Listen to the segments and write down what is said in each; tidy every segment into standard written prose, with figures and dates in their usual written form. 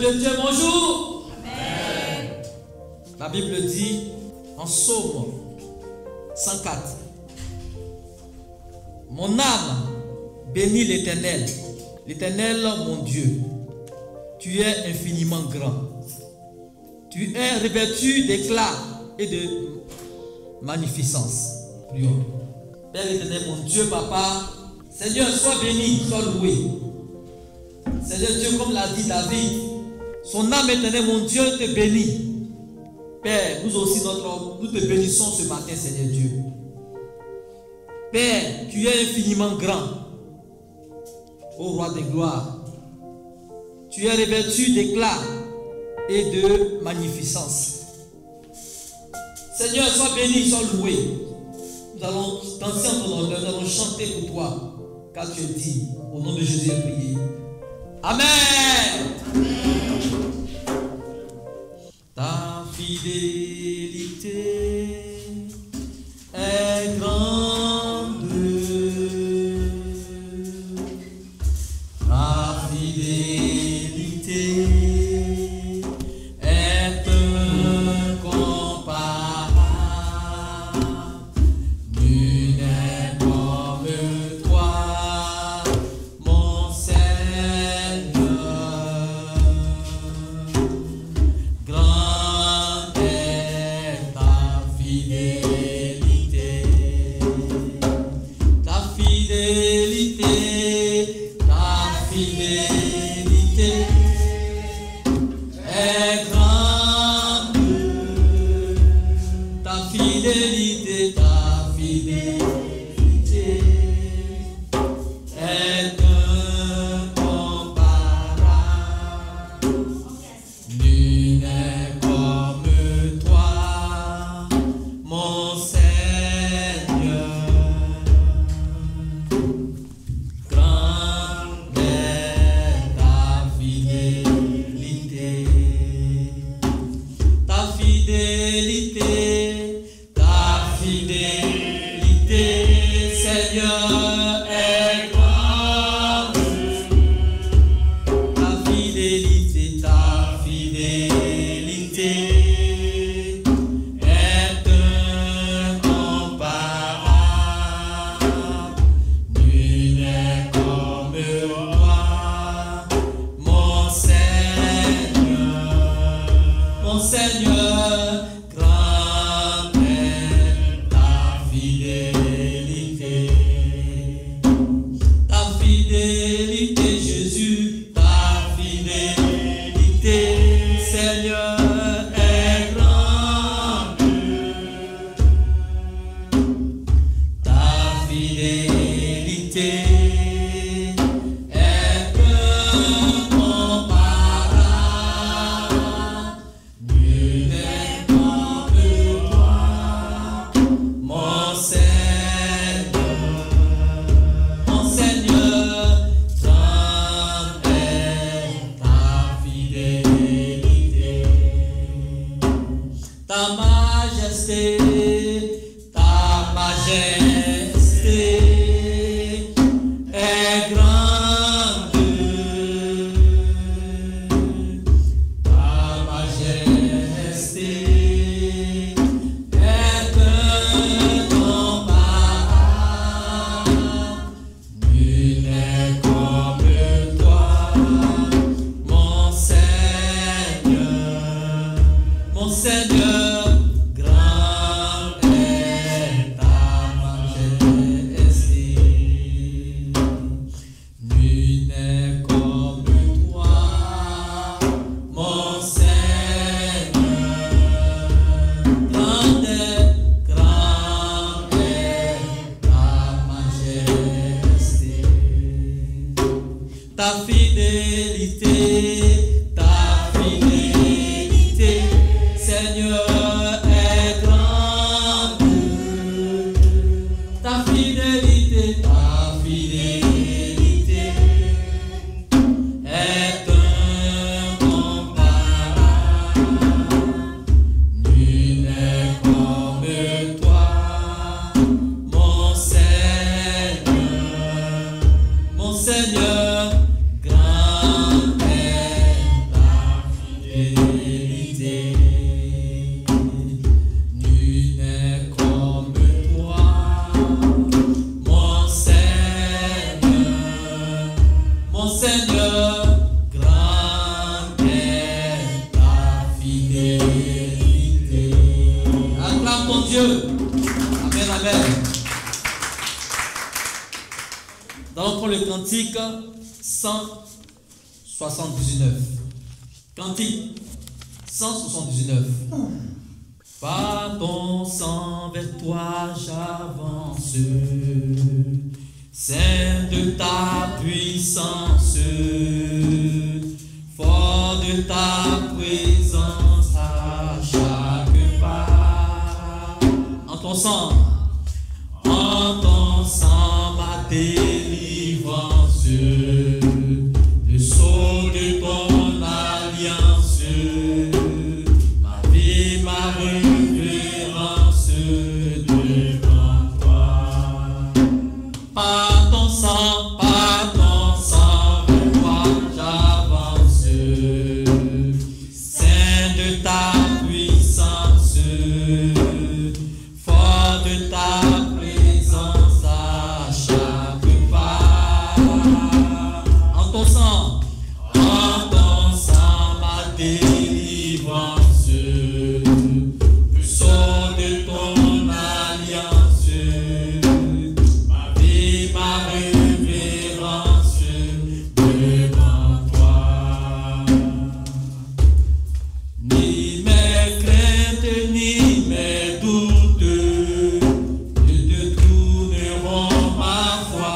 de Dieu, bonjour. Amen. La Bible dit en Psaume 104, mon âme bénit l'Éternel. L'Éternel, mon Dieu, tu es infiniment grand. Tu es revêtu d'éclat et de magnificence. Prions. Père éternel, mon Dieu, Papa, Seigneur, sois béni, sois loué. Seigneur Dieu, comme l'a dit David, son âme éternelle, mon Dieu, te bénit. Père, nous aussi, nous te bénissons ce matin, Seigneur Dieu. Père, tu es infiniment grand, ô roi de gloire. Tu es revêtu d'éclat et de magnificence. Seigneur, sois béni, sois loué. Nous allons danser en ton honneur, nous allons chanter pour toi, car tu es dit, au nom de Jésus, prier. Amen. Amen. Ta fidélité est grande. Ta fidélité est incomparable. Nul n'est comme toi, mon Seigneur. Grande est ta fidélité. Ta fidélité, ta fidélité est grande. Ta fidélité, ta fidélité est incomparable. Nul n'est comme toi, mon Seigneur. Grande est ta fidélité. Ta fidélité, ta fidélité, Seigneur, est grande. Ta fidélité est incomparable. Nul n'est comme toi, mon Seigneur. Mon Seigneur, grande est ta fidélité. Ta fidélité, Jésus, ta fidélité, Seigneur, est grande. Ta fidélité est incomparable. Nul n'est comme toi, mon Seigneur. Mon Seigneur, grande est ta fidélité. Ta majesté, ta majesté est grande. Ta majesté est incomparable. Nul n'est comme toi, mon Seigneur. Mon Seigneur, grande est ta majesté. Nul n'est comme toi, mon Seigneur. Grande est ta majesté. Ta fidélité, Seigneur, est grande. Ta fidélité est incomparable. Nul n'est comme toi, mon Seigneur. Mon Seigneur, grande est ta prendre le cantique 179. Cantique 179. Par ton sang vers toi j'avance, Saint de ta puissance, fort de ta présence à chaque pas. En ton sang ma délivrance, le sceau de ton alliance, ma vie, ma révérence devant toi. Par ton sang vers toi j'avance, Saint de ta puissance, fort de ta présence à chaque pas. En ton sang ma délivrance, le sceau de ton alliance, ma vie, ma révérence devant toi. Ni mes craintes, ni mes doutes ne détourneront ma foi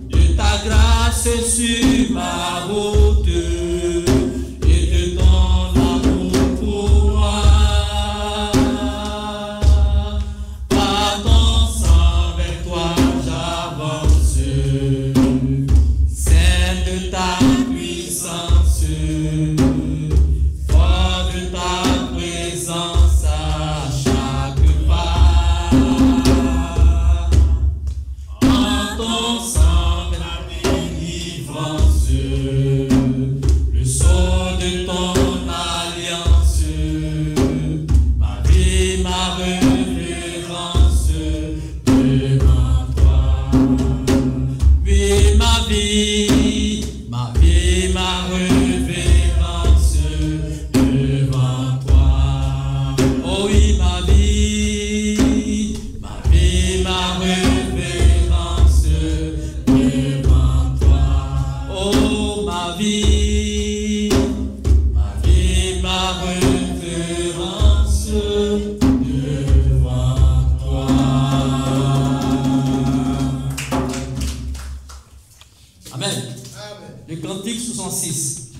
de ta grâce sur ma route et de ton amour pour moi. Par ton sang vers toi j'avance, Saint de ta puissance, fort de ta présence à chaque pas. En ton sang ma délivrance, le sceau de ton alliance, ma vie, ma révérence devant toi. Oui, ma vie, ma révérence devant toi. Oh oui, ma vie, ma révérence devant toi. Oh ma vie, ma révérence devant toi. Amen. Le cantique 66.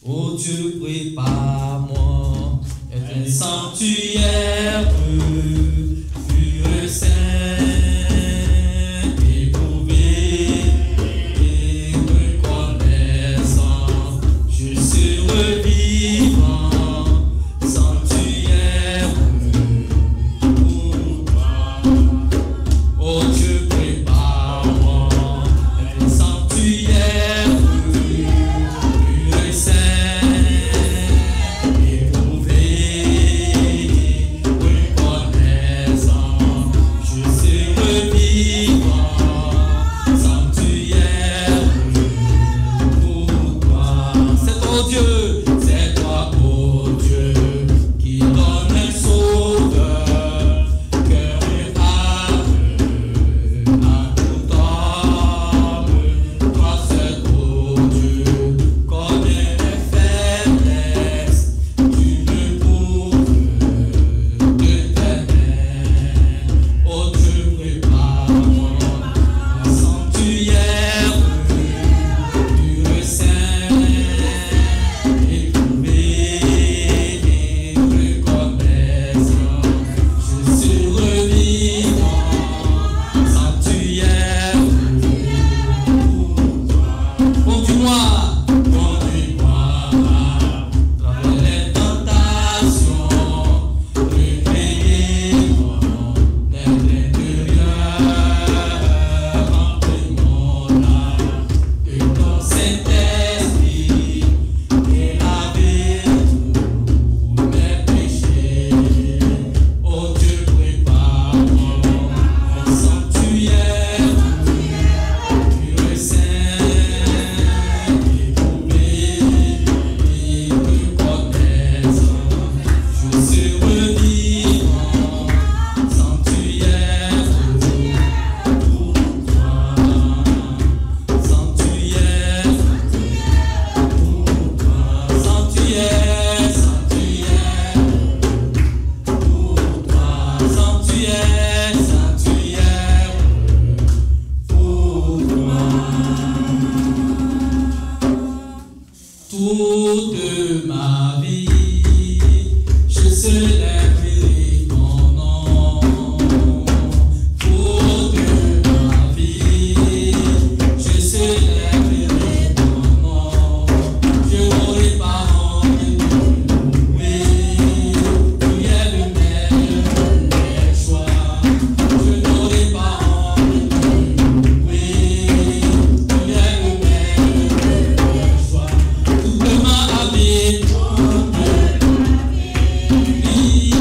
Oh Dieu, prépare-moi un sanctuaire pur et saint, éprouvé et reconnaissant. Je serai vivant, sanctuaire pour toi. Oh Dieu, prépare-moi un sanctuaire pur et saint, éprouvé, reconnaissant. célébrerai ton nom. Toute ma vie, je célébrerai ton nom. Je n'aurai pas honte de te louer. Tu es le meilleur des choix. Je n'aurai pas honte de te louer. Tu es le meilleur des choix. Toute ma vie, toute ma vie.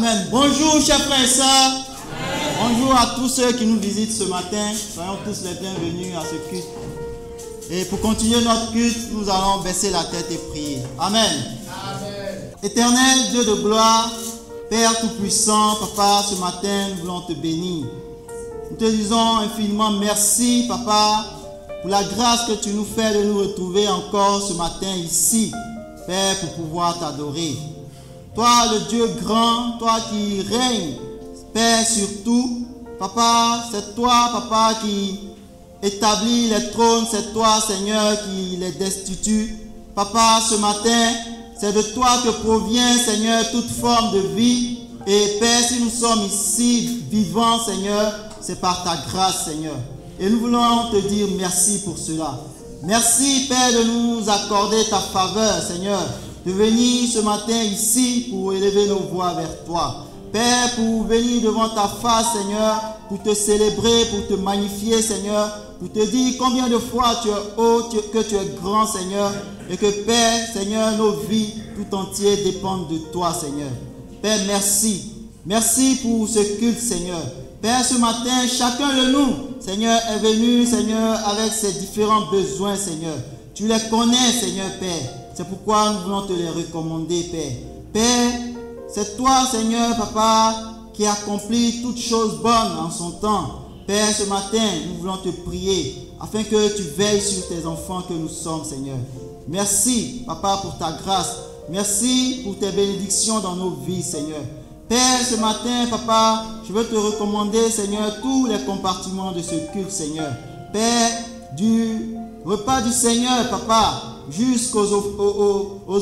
Amen. Bonjour, chers frères et sœurs. Bonjour à tous ceux qui nous visitent ce matin. Soyons tous les bienvenus à ce culte. Et pour continuer notre culte, nous allons baisser la tête et prier. Amen. Amen. Éternel Dieu de gloire, Père Tout-Puissant, Papa, ce matin, nous voulons te bénir. Nous te disons infiniment merci, Papa, pour la grâce que tu nous fais de nous retrouver encore ce matin ici, Père, pour pouvoir t'adorer. Toi, le Dieu grand, toi qui règnes, Père, sur tout, Papa, c'est toi, Papa, qui établit les trônes, c'est toi, Seigneur, qui les destitue. Papa, ce matin, c'est de toi que provient, Seigneur, toute forme de vie. Et Père, si nous sommes ici vivants, Seigneur, c'est par ta grâce, Seigneur. Et nous voulons te dire merci pour cela. Merci, Père, de nous accorder ta faveur, Seigneur, de venir ce matin ici pour élever nos voix vers toi. Père, pour venir devant ta face, Seigneur, pour te célébrer, pour te magnifier, Seigneur, pour te dire combien de fois tu es haut, que tu es grand, Seigneur, et que, Père, Seigneur, nos vies tout entières dépendent de toi, Seigneur. Père, merci. Merci pour ce culte, Seigneur. Père, ce matin, chacun de nous, Seigneur, est venu, Seigneur, avec ses différents besoins, Seigneur. Tu les connais, Seigneur, Père. C'est pourquoi nous voulons te les recommander, Père. Père, c'est toi, Seigneur, Papa, qui accomplit toutes choses bonnes en son temps. Père, ce matin, nous voulons te prier afin que tu veilles sur tes enfants que nous sommes, Seigneur. Merci, Papa, pour ta grâce. Merci pour tes bénédictions dans nos vies, Seigneur. Père, ce matin, Papa, je veux te recommander, Seigneur, tous les compartiments de ce culte, Seigneur. Père, du repas du Seigneur, Papa, jusqu'aux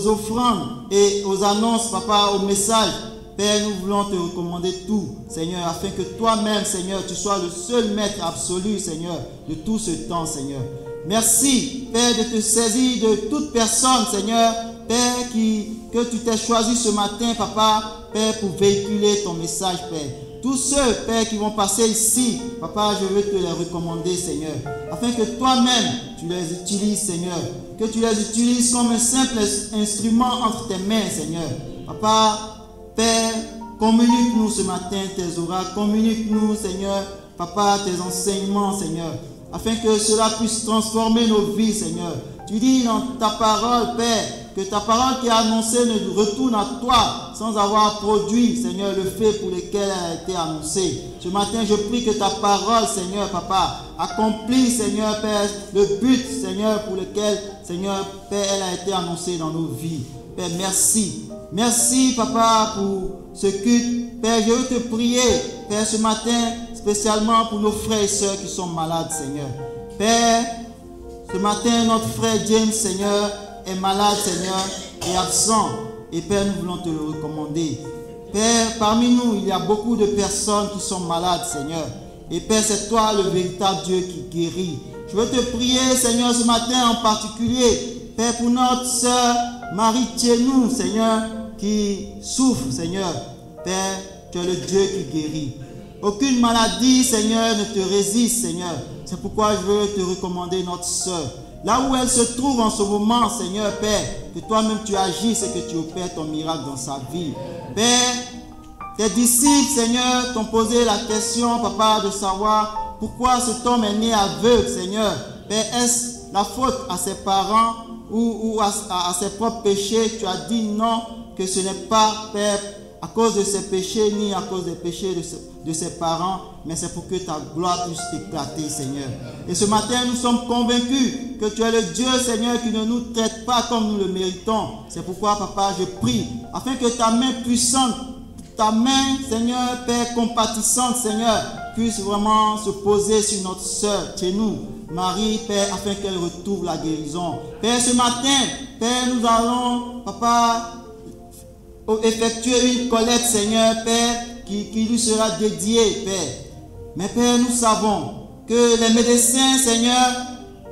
offrandes et aux annonces, Papa, aux messages. Père, nous voulons te recommander tout, Seigneur, afin que toi-même, Seigneur, tu sois le seul maître absolu, Seigneur, de tout ce temps, Seigneur. Merci, Père, de te saisir de toute personne, Seigneur, Père, que tu t'es choisi ce matin, Papa, Père, pour véhiculer ton message, Père. Tous ceux, Père, qui vont passer ici, Papa, je veux te les recommander, Seigneur, afin que toi-même, tu les utilises, Seigneur, que tu les utilises comme un simple instrument entre tes mains, Seigneur. Papa, Père, communique-nous ce matin tes oracles, communique-nous, Seigneur, Papa, tes enseignements, Seigneur, afin que cela puisse transformer nos vies, Seigneur. Tu dis dans ta parole, Père, que ta parole qui est annoncée ne retourne à toi sans avoir produit, Seigneur, le fait pour lequel elle a été annoncée. Ce matin, je prie que ta parole, Seigneur, Papa, accomplit, Seigneur, Père, le but, Seigneur, pour lequel, Seigneur, Père, elle a été annoncée dans nos vies. Père, merci. Merci, Papa, pour ce culte. Père, je veux te prier, Père, ce matin, spécialement pour nos frères et sœurs qui sont malades, Seigneur. Père, ce matin, notre frère James, Seigneur, est malade, Seigneur, et absent. Et Père, nous voulons te le recommander. Père, parmi nous, il y a beaucoup de personnes qui sont malades, Seigneur. Et Père, c'est toi le véritable Dieu qui guérit. Je veux te prier, Seigneur, ce matin en particulier, Père, pour notre sœur Marie Thienou, Seigneur, qui souffre, Seigneur. Père, tu es le Dieu qui guérit. Aucune maladie, Seigneur, ne te résiste, Seigneur. C'est pourquoi je veux te recommander notre sœur. Là où elle se trouve en ce moment, Seigneur, Père, que toi-même tu agisses et que tu opères ton miracle dans sa vie. Père, tes disciples, Seigneur, t'ont posé la question, Papa, de savoir pourquoi cet homme est né aveugle, Seigneur. Père, est-ce la faute à ses parents ou à ses propres péchés? Tu as dit non, que ce n'est pas, Père, à cause de ses péchés, ni à cause des péchés de ses parents, mais c'est pour que ta gloire puisse éclater, Seigneur. Et ce matin, nous sommes convaincus que tu es le Dieu, Seigneur, qui ne nous traite pas comme nous le méritons. C'est pourquoi, Papa, je prie, afin que ta main puissante, ta main, Seigneur, Père, compatissante, Seigneur, puisse vraiment se poser sur notre sœur, chez nous, Marie, Père, afin qu'elle retrouve la guérison. Père, ce matin, Père, nous allons, Papa, effectuer une collecte, Seigneur, Père, qui lui sera dédiée, Père. Mais Père, nous savons que les médecins, Seigneur,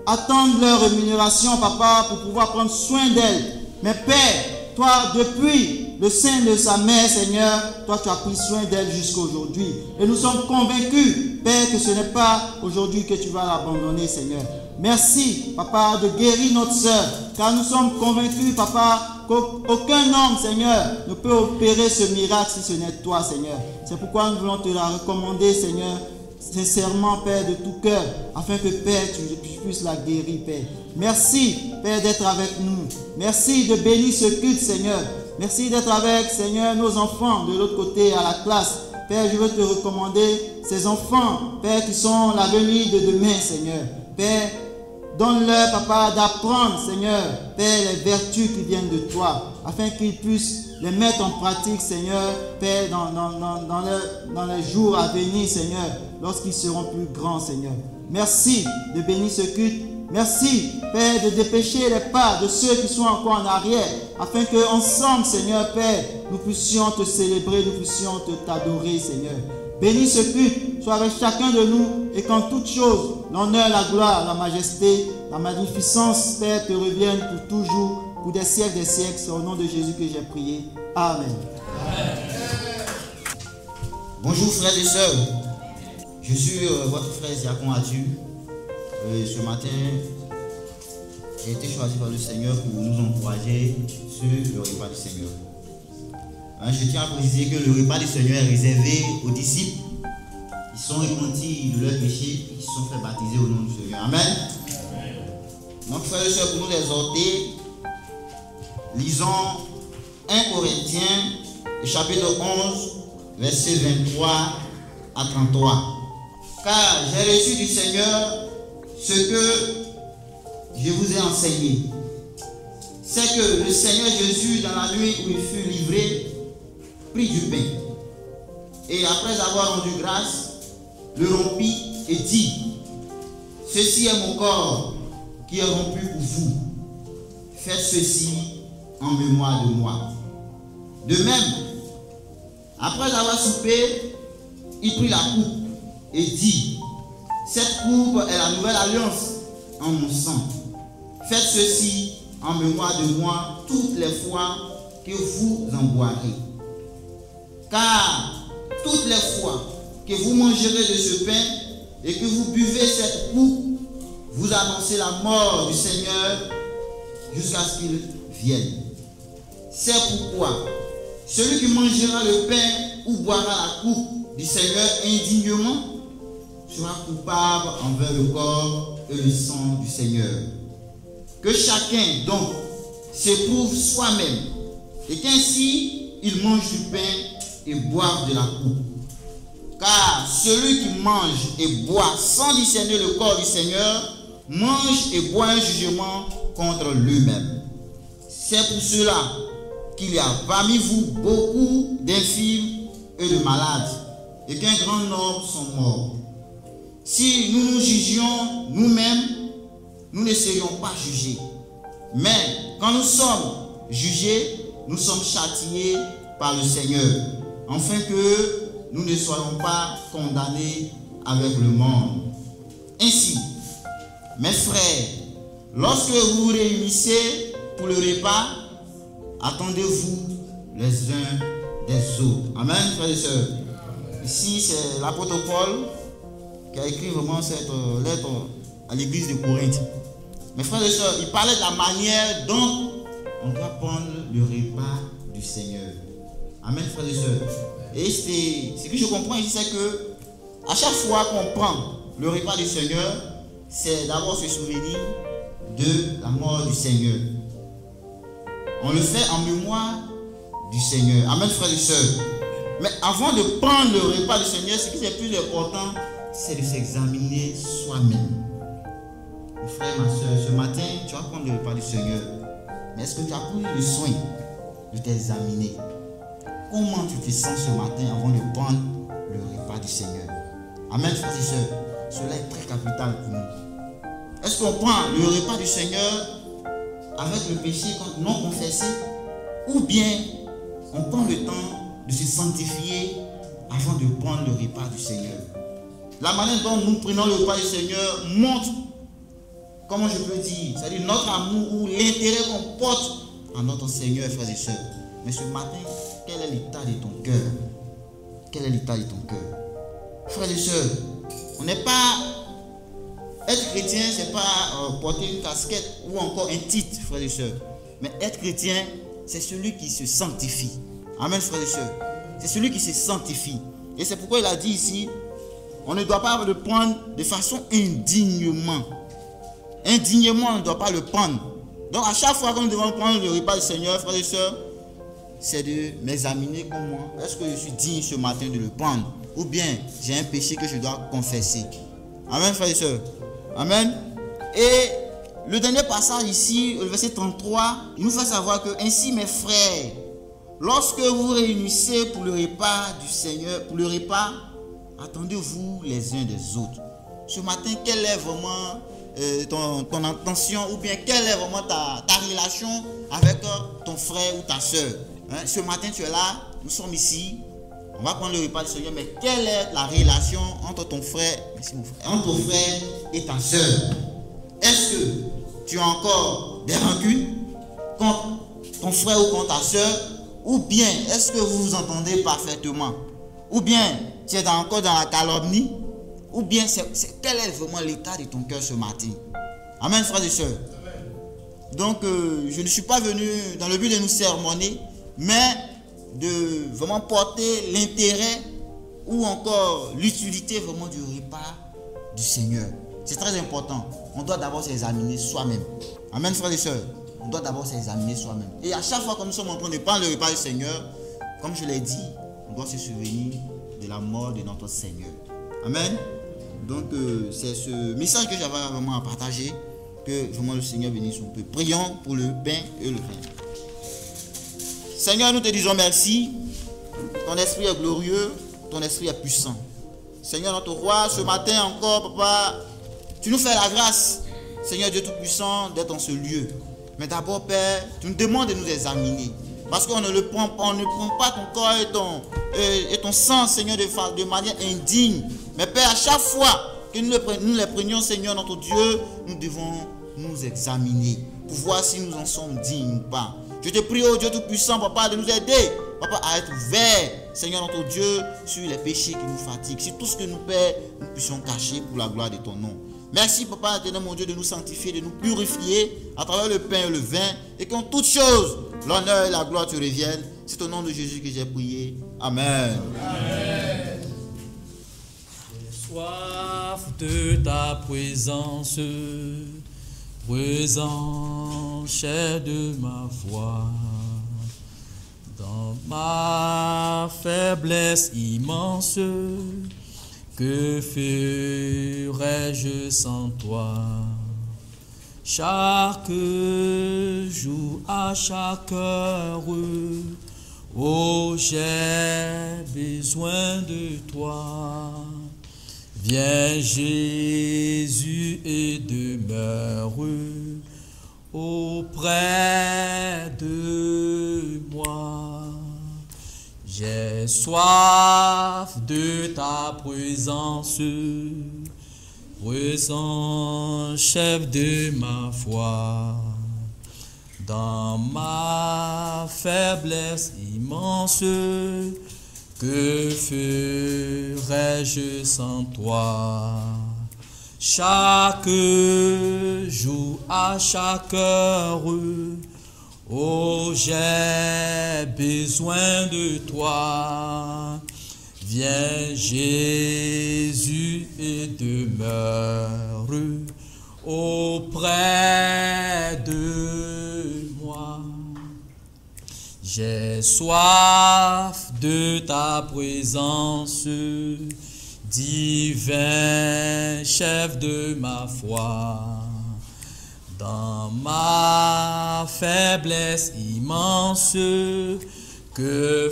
attendent leur rémunération, Papa, pour pouvoir prendre soin d'elle. Mais Père, toi, depuis le sein de sa mère, Seigneur, toi, tu as pris soin d'elle jusqu'à aujourd'hui. Et nous sommes convaincus, Père, que ce n'est pas aujourd'hui que tu vas l'abandonner, Seigneur. Merci, Papa, de guérir notre sœur, car nous sommes convaincus, Papa, qu'aucun homme, Seigneur, ne peut opérer ce miracle si ce n'est toi, Seigneur. C'est pourquoi nous voulons te la recommander, Seigneur, sincèrement, Père, de tout cœur, afin que, Père, tu puisses la guérir, Père. Merci, Père, d'être avec nous. Merci de bénir ce culte, Seigneur. Merci d'être avec, Seigneur, nos enfants de l'autre côté à la classe. Père, je veux te recommander ces enfants, Père, qui sont l'avenir de demain, Seigneur. Père, donne-leur, Papa, d'apprendre, Seigneur, Père, les vertus qui viennent de toi, afin qu'ils puissent les mettre en pratique, Seigneur, Père, dans les jours à venir, Seigneur, lorsqu'ils seront plus grands, Seigneur. Merci de bénir ce culte. Merci, Père, de dépêcher les pas de ceux qui sont encore en arrière, afin qu'ensemble, Seigneur, Père, nous puissions te célébrer, nous puissions t'adorer, Seigneur. Bénis ce culte, sois avec chacun de nous, et qu'en toutes choses, l'honneur, la gloire, la majesté, la magnificence, Père, te reviennent pour toujours, pour des siècles. C'est au nom de Jésus que j'ai prié. Amen. Bonjour frères et sœurs, je suis votre frère Ziakon Adu. Ce matin, j'ai été choisi par le Seigneur pour nous encourager sur le repas du Seigneur. Je tiens à préciser que le repas du Seigneur est réservé aux disciples qui sont repentis de leurs péchés et qui sont fait baptiser au nom du Seigneur. Amen. Donc frères et sœurs, pour nous exhorter, lisons 1 Corinthiens, chapitre 11, versets 23 à 33. Car j'ai reçu du Seigneur ce que je vous ai enseigné. C'est que le Seigneur Jésus, dans la nuit où il fut livré, prit du pain. Et après avoir rendu grâce, le rompit et dit: ceci est mon corps qui est rompu pour vous. Faites ceci en mémoire de moi. De même, après avoir soupé, il prit la coupe et dit: cette coupe est la nouvelle alliance en mon sang. Faites ceci en mémoire de moi toutes les fois que vous en boirez. Car toutes les fois que vous mangerez de ce pain et que vous buvez cette coupe, vous annoncez la mort du Seigneur jusqu'à ce qu'il vienne. C'est pourquoi celui qui mangera le pain ou boira la coupe du Seigneur indignement sera coupable envers le corps et le sang du Seigneur. Que chacun donc s'éprouve soi-même et qu'ainsi il mange du pain et boive de la coupe. Car celui qui mange et boit sans discerner le corps du Seigneur mange et boit un jugement contre lui-même. C'est pour cela qu'il y a parmi vous beaucoup d'infirmes et de malades, et qu'un grand nombre sont morts. Si nous nous jugions nous-mêmes, nous ne serions pas jugés. Mais quand nous sommes jugés, nous sommes châtiés par le Seigneur, afin que nous ne soyons pas condamnés avec le monde. Ainsi, mes frères, lorsque vous vous réunissez pour le repas, attendez-vous les uns des autres. Amen, frères et sœurs. Ici, c'est l'apôtre Paul qui a écrit vraiment cette lettre à l'église de Corinthe. Mes frères et sœurs, il parlait de la manière dont on doit prendre le repas du Seigneur. Amen, frères et sœurs. Et ce que je comprends ici, c'est que à chaque fois qu'on prend le repas du Seigneur, c'est d'abord se souvenir de la mort du Seigneur. On le fait en mémoire du Seigneur. Amen, frères et sœurs. Mais avant de prendre le repas du Seigneur, ce qui est plus important, c'est de s'examiner soi-même. Mon frère, ma soeur, ce matin, tu vas prendre le repas du Seigneur. Mais est-ce que tu as pris le soin de t'examiner? Comment tu te sens ce matin avant de prendre le repas du Seigneur? Amen, frères et sœurs. Cela est très capital pour nous. Est-ce qu'on prend le repas du Seigneur avec le péché non confessé, ou bien on prend le temps de se sanctifier avant de prendre le repas du Seigneur? La manière dont nous prenons le repas du Seigneur montre, comment je peux dire, c'est-à-dire notre amour ou l'intérêt qu'on porte à notre Seigneur, frères et sœurs. Mais ce matin, quel est l'état de ton cœur? Quel est l'état de ton cœur? Frères et sœurs, on n'est pas... Être chrétien, ce n'est pas porter une casquette ou encore un titre, frères et sœurs. Mais être chrétien, c'est celui qui se sanctifie. Amen, frères et sœurs. C'est celui qui se sanctifie. Et c'est pourquoi il a dit ici, on ne doit pas le prendre de façon indignement. Indignement, on ne doit pas le prendre. Donc à chaque fois que nous devons prendre le repas du Seigneur, frères et sœurs, c'est de m'examiner comme moi. Est-ce que je suis digne ce matin de le prendre? Ou bien j'ai un péché que je dois confesser? Amen, frères et sœurs. Amen. Et le dernier passage ici, le verset 33, il nous fait savoir que ainsi mes frères, lorsque vous réunissez pour le repas du Seigneur, pour le repas, attendez-vous les uns des autres. Ce matin, quelle est vraiment ton intention, ou bien quelle est vraiment ta relation avec ton frère ou ta soeur? Hein? Ce matin, tu es là, nous sommes ici, on va prendre le repas du Seigneur, mais quelle est la relation entre ton frère, entre ton frère et ta soeur? Est-ce que tu as encore des rancunes contre ton frère ou contre ta soeur? Ou bien est-ce que vous vous entendez parfaitement? Ou bien tu es encore dans la calomnie? Ou bien quel est vraiment l'état de ton cœur ce matin? Amen, frères et sœurs. Donc je ne suis pas venu dans le but de nous sermonner, mais de vraiment porter l'intérêt ou encore l'utilité vraiment du repas du Seigneur. C'est très important. On doit d'abord s'examiner soi-même. Amen, frères et sœurs. On doit d'abord s'examiner soi-même. Et à chaque fois que nous sommes en train de prendre le repas du Seigneur, comme je l'ai dit, on doit se souvenir de la mort de notre Seigneur. Amen. Donc c'est ce message que j'avais vraiment à partager. Que vraiment le Seigneur bénisse son peuple. Prions pour le pain et le vin. Seigneur, nous te disons merci. Ton esprit est glorieux, ton esprit est puissant. Seigneur notre roi, ce matin encore, papa, tu nous fais la grâce, Seigneur Dieu Tout-Puissant, d'être dans ce lieu. Mais d'abord, Père, tu nous demandes de nous examiner. Parce qu'on ne prend pas ton corps et ton sang, Seigneur, de manière indigne. Mais Père, à chaque fois que nous les prenions, Seigneur notre Dieu, nous devons nous examiner pour voir si nous en sommes dignes ou pas. Je te prie, oh Dieu Tout-Puissant, Papa, de nous aider, Papa, à être ouverts, Seigneur notre Dieu, sur les péchés qui nous fatiguent, sur tout ce que nous, Père, nous puissions cacher pour la gloire de ton nom. Merci, Papa, éternel, mon Dieu, de nous sanctifier, de nous purifier à travers le pain et le vin, et qu'en toutes choses, l'honneur et la gloire te reviennent. C'est au nom de Jésus que j'ai prié. Amen. Amen. J'ai soif de ta présence, présent, cher de ma foi. Dans ma faiblesse immense, que ferais-je sans toi? Chaque jour, à chaque heure, oh, j'ai besoin de toi. Viens Jésus et demeure auprès de moi. J'ai soif de ta présence, présent chef de ma foi. Dans ma faiblesse immense, que ferais-je sans toi? Chaque jour, à chaque heure, oh, j'ai besoin de toi. Viens Jésus et demeure auprès de moi. J'ai soif de ta présence, divin chef de ma foi. Dans ma faiblesse immense, que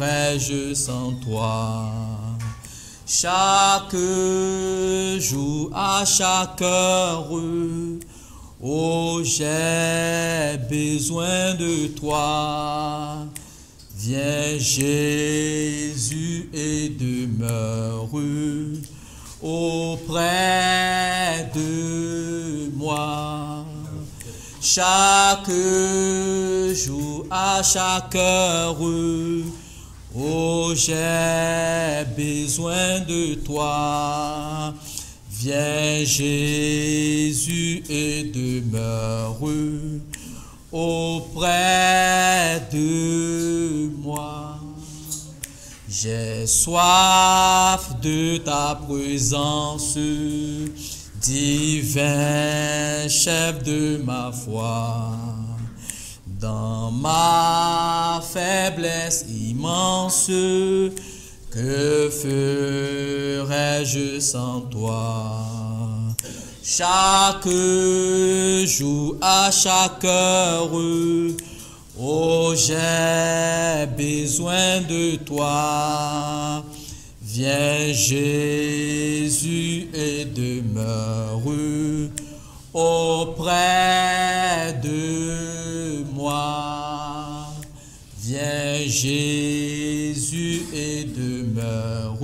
ferais-je sans toi? Chaque jour, à chaque heure, oh, j'ai besoin de toi. Viens Jésus et demeure auprès de moi. Chaque jour, à chaque heure, oh, j'ai besoin de toi. Viens Jésus et demeure auprès de moi. J'ai soif de ta présence, divin chef de ma foi. Dans ma faiblesse immense, que ferais-je sans toi? Chaque jour, à chaque heure, oh, j'ai besoin de toi. Viens Jésus et demeure auprès de moi. Viens Jésus et demeure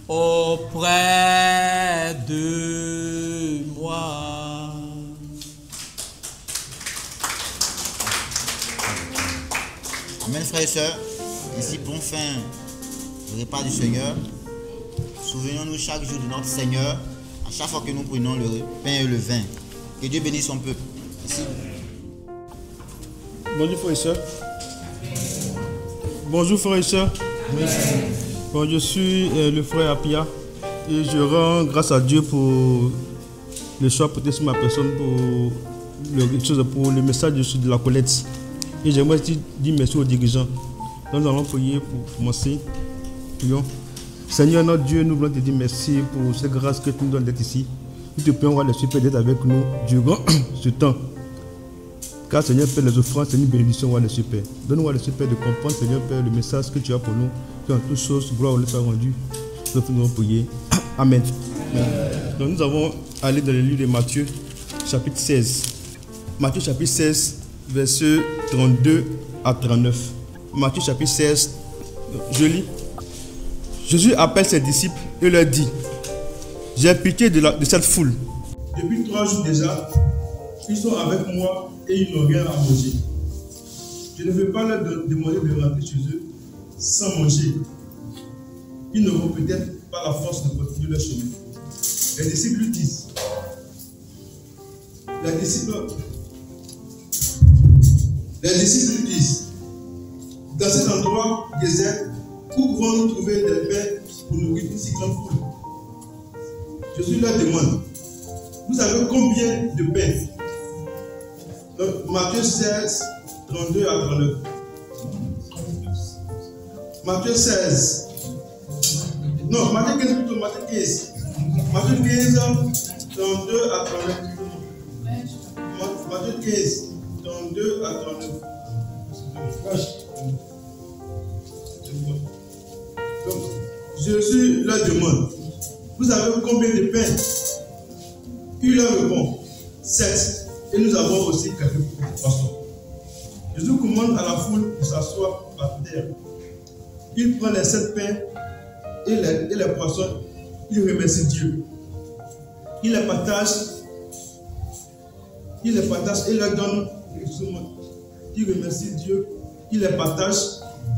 auprès de moi. Amen, frères et sœurs. Ici, bon fin le repas du Seigneur. Souvenons-nous chaque jour de notre Seigneur, à chaque fois que nous prenons le pain et le vin. Que Dieu bénisse son peuple. Ici. Bonjour frères et sœurs. Bonjour frères et sœurs. Bon, je suis le frère Apia et je rends grâce à Dieu pour le choix porté sur ma personne pour le message de la collecte. Et j'aimerais dire merci aux dirigeants. Donc, nous allons prier pour commencer. Prions. Seigneur notre Dieu, nous voulons te dire merci pour cette grâce que tu nous donnes d'être ici. Nous te prions, roi le Super, d'être avec nous durant ce temps. Car Seigneur Père, les offrandes, c'est une bénédiction, roi le Super. Donne-nous, roi le Super, de comprendre, Seigneur Père, le message que tu as pour nous. Que en toutes choses, gloire au soit rendue. Nous allons prier. Amen. Donc nous avons allé dans le livre de Matthieu, chapitre 16. Matthieu, chapitre 16, versets 32 à 39. Matthieu, chapitre 16, je lis. Jésus appelle ses disciples et leur dit: j'ai pitié de cette foule. Depuis 3 jours déjà, ils sont avec moi et ils n'ont rien à manger. Je ne veux pas leur demander de rentrer chez eux sans manger. Ils n'auront peut-être pas la force de continuer leur chemin. Les disciples lui disent: dans cet endroit désert, où pouvons-nous trouver des pains pour nourrir une si grande foule? Jésus leur demande: vous avez combien de pains? Matthieu 16, 32 à 39. Matthieu 16. Non, Matthieu 15 plutôt, Matthieu 15. Matthieu 15, 32 à 39. Matthieu 15, 32 à 39. Donc, Jésus leur demande: vous avez combien de pains? Il leur répond: 7. Et nous avons aussi quelques poissons. Jésus commande à la foule de s'asseoir à terre. Il prend les 7 pains et les poissons. Il remercie Dieu. Il les partage et leur donne. Il remercie Dieu. Il les partage